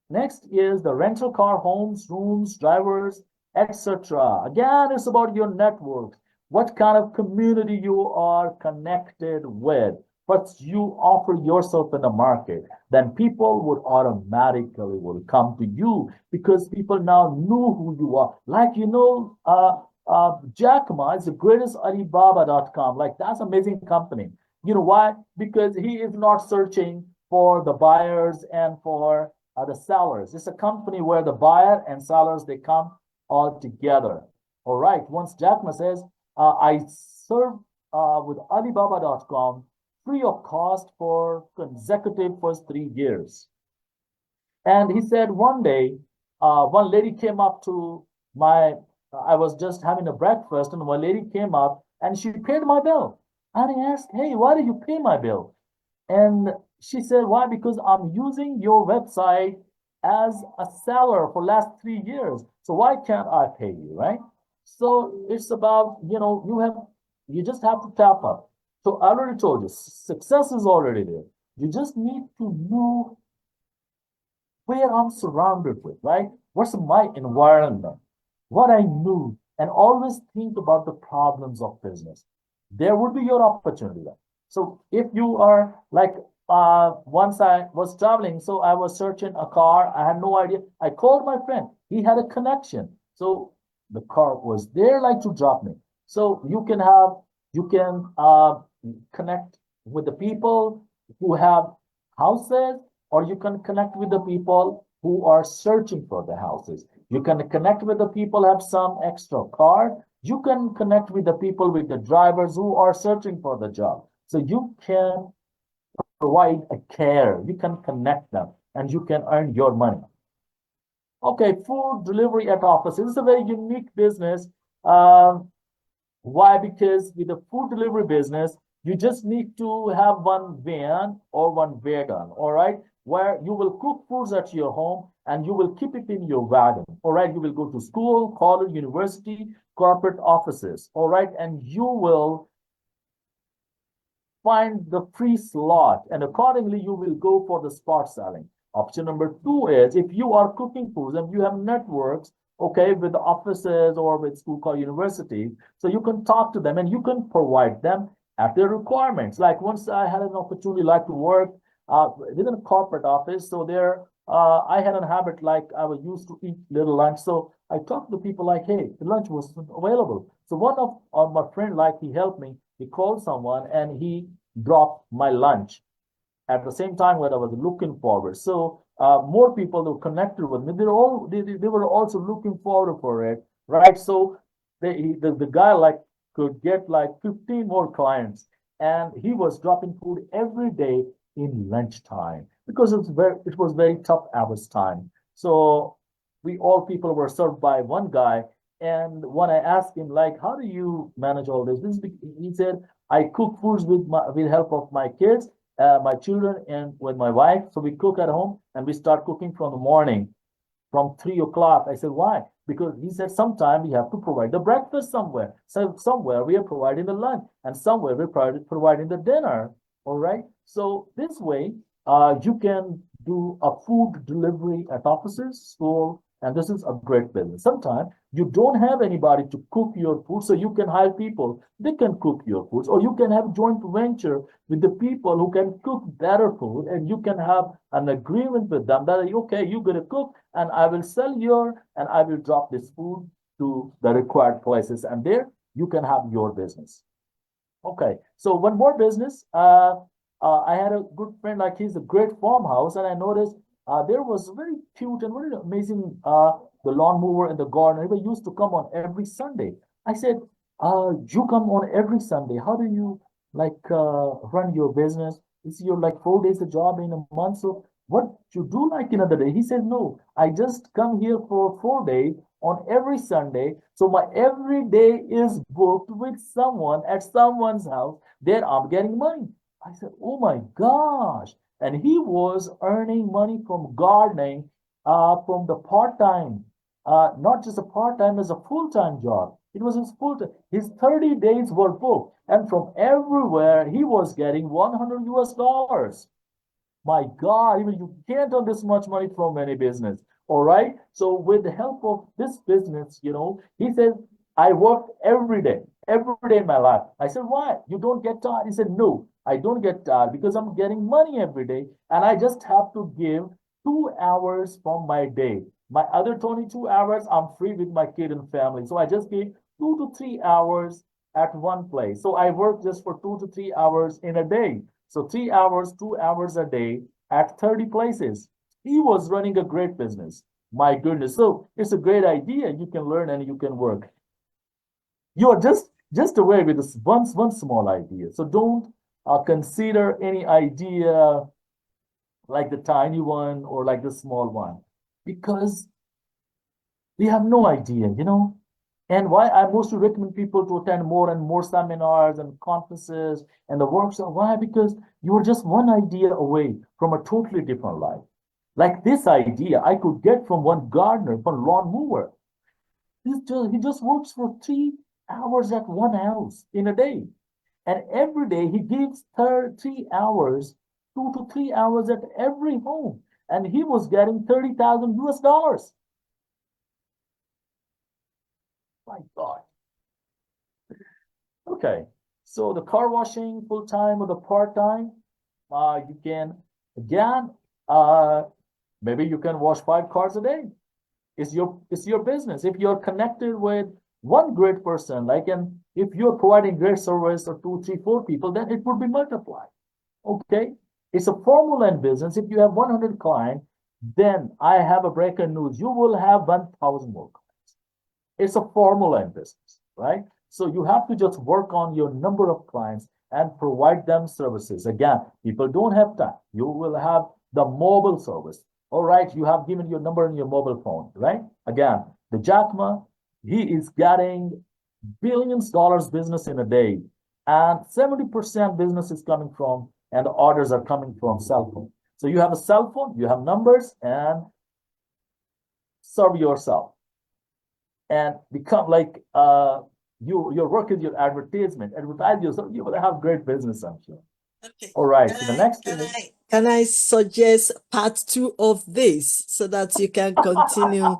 next is the rental car, homes, rooms, drivers, etc. Again, it's about your network. What kind of community you are connected with, what you offer yourself in the market, then people would automatically will come to you because people now know who you are. Like, Jack Ma is the greatest Alibaba.com. Like, that's an amazing company. You know why? Because he is not searching for the buyers and for the sellers. It's a company where the buyer and sellers, they come all together. All right. Once Jack Ma says, I serve with Alibaba.com free of cost for consecutive first 3 years. And he said one day, one lady came up to I was just having a breakfast and one lady came up and she paid my bill. And I asked, hey, why do you pay my bill? And she said, why? Because I'm using your website as a seller for last 3 years. So why can't I pay you, right? So it's about, you just have to tap up. So I already told you, success is already there. You just need to know where I'm surrounded with, right? What's my environment, what I knew, and always think about the problems of business. There would be your opportunity. So if you are like, once I was traveling, so I was searching a car. I had no idea. I called my friend. He had a connection. So the car was there like to drop me. So you can connect with the people who have houses, or you can connect with the people who are searching for the houses. You can connect with the people who have some extra car. You can connect with the people, with the drivers who are searching for the job. So you can provide a care. You can connect them and you can earn your money. Okay, food delivery at offices is a very unique business. Why? Because with the food delivery business, you just need to have one van or one wagon, all right, where you will cook foods at your home and you will keep it in your wagon, all right? You will go to school, college, university, corporate offices, all right? And you will find the free slot and accordingly you will go for the spot selling. Option number 2 is if you are cooking foods and you have networks, okay, with offices or with school or university, so you can talk to them and you can provide them at their requirements. Like once I had an opportunity like to work within a corporate office, so there I had a habit like I was used to eat little lunch, so I talked to people like, hey, the lunch was available. So one of my friend, like he helped me, he called someone and he dropped my lunch at the same time what I was looking forward. So more people who connected with me, they were also looking forward for it, right? So the guy like could get like 15 more clients, and he was dropping food every day in lunchtime because it was very tough hours time. So we all people were served by one guy. And when I asked him, like, how do you manage all this? He said, I cook foods with help of my kids, my children and with my wife. So we cook at home and we start cooking from the morning from 3 o'clock. I said, why? Because he said, sometime we have to provide the breakfast somewhere. So somewhere we are providing the lunch and somewhere we're providing the dinner. All right. So this way, you can do a food delivery at offices, school, and this is a great business. Sometimes you don't have anybody to cook your food, so you can hire people. They can cook your foods, or you can have joint venture with the people who can cook better food, and you can have an agreement with them that, okay, you're going to cook and I will sell your, and I will drop this food to the required places, and there you can have your business. Okay, so one more business. I had a good friend, like he's a great farmhouse, and I noticed there was very cute and very amazing the lawn mower in the garden. He used to come on every Sunday. I said, you come on every Sunday. How do you like run your business? Is your like 4 days a job in a month? So what you do like another day? He said, no, I just come here for 4 days on every Sunday. So my every day is booked with someone at someone's house. There I'm getting money. I said, oh my gosh. And he was earning money from gardening from the part-time, not just a part-time, as a full-time job. It was his full-time. His 30 days were booked. And from everywhere, he was getting 100 US dollars. My God, even you can't earn this much money from any business. All right. So with the help of this business, he said, I worked every day in my life. I said, why? You don't get tired? He said, no, I don't get tired because I'm getting money every day. And I just have to give 2 hours from my day. My other 22 hours, I'm free with my kid and family. So I just give 2 to 3 hours at one place. So I work just for 2 to 3 hours in a day. So 3 hours, 2 hours a day at 30 places. He was running a great business. My goodness. So it's a great idea. You can learn and you can work. You are just away with this one small idea. So don't consider any idea like the tiny one or like the small one, because we have no idea, And why I mostly recommend people to attend more and more seminars and conferences and the workshops. Why? Because you're just one idea away from a totally different life. Like this idea I could get from one gardener, from lawn mower. He just works for 3 hours at one house in a day. And every day he gives 3 hours, 2 to 3 hours at every home. And he was getting 30,000 US dollars. My God. Okay. So the car washing full time or the part time, you can again, maybe you can wash 5 cars a day. It's your business. If you're connected with one great person, like, and if you're providing great service or 2, 3, 4 people, then it would be multiplied. Okay. It's a formula in business. If you have 100 clients, then I have a breaking news. You will have 1,000 more clients. It's a formula in business, right? So you have to just work on your number of clients and provide them services. Again, people don't have time. You will have the mobile service. All right, you have given your number on your mobile phone, right? Again, the Jack Ma, he is getting billions dollars business in a day, and 70% business is coming from, and the orders are coming from cell phone. So you have a cell phone, you have numbers, and serve yourself, and become like your work is your advertisement. Advertise yourself, you will have great business, I'm sure. Okay. All right. So the next thing is, Can I suggest part 2 of this so that you can continue?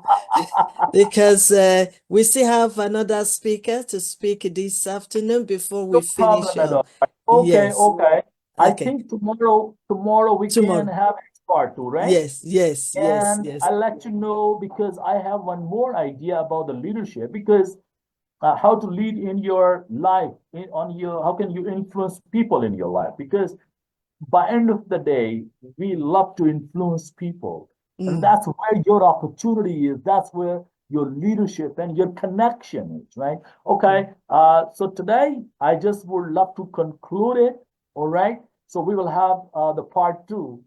Because we still have another speaker to speak this afternoon before we no finish problem at up. all. Okay, Yes. okay. I Okay. think tomorrow we can Tomorrow. have part 2, right? Yes. And I'll let you know, because I have one more idea about the leadership, because how to lead in your life, how can you influence people in your life? Because by end of the day, we love to influence people. And that's where your opportunity is. That's where your leadership and your connection is, right? Okay. So today I just would love to conclude it. All right. So we will have the part 2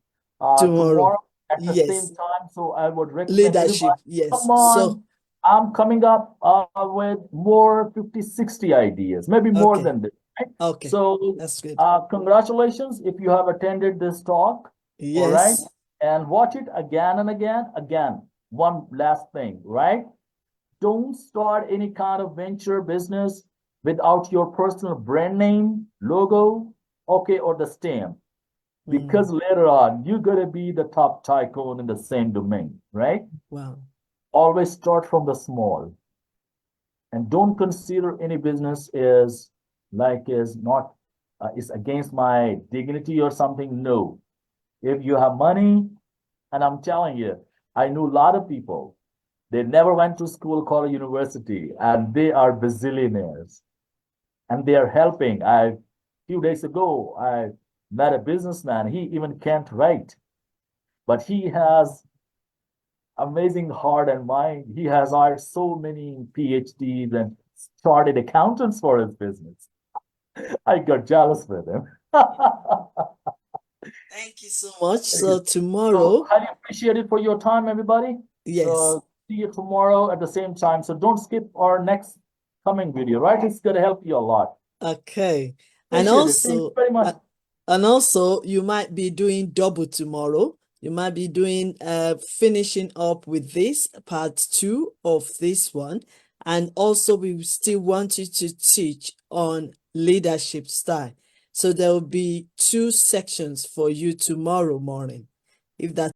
tomorrow at the same time. So I would recommend Leadership. everybody, Yes. come on. I'm coming up with more 50, 60 ideas, maybe more than this. Okay, So, that's good. congratulations if you have attended this talk. All right. Yes. And watch it again and again. Again, one last thing, right? Don't start any kind of venture business without your personal brand name, logo, okay, or the stamp. Because later on, you're going to be the top tycoon in the same domain, right? Wow. Always start from the small. And don't consider any business is not is against my dignity or something. No. If you have money, and I'm telling you, I knew a lot of people. They never went to school, college, university, and they are bazillionaires. And they are helping. A few days ago, I met a businessman. He even can't write, but he has amazing heart and mind. He has hired so many PhDs and started accountants for his business. I got jealous with him. Thank you so much. So So tomorrow, highly appreciate it for your time, everybody. yes. See you tomorrow at the same time. So don't skip our next coming video, right? It's gonna help you a lot. Okay. And Appreciate it. Thank you also, very much. and also you might be doing double tomorrow. You might be doing finishing up with this part 2 of this one. And also we still want you to teach on leadership style. So there will be 2 sections for you tomorrow morning. If that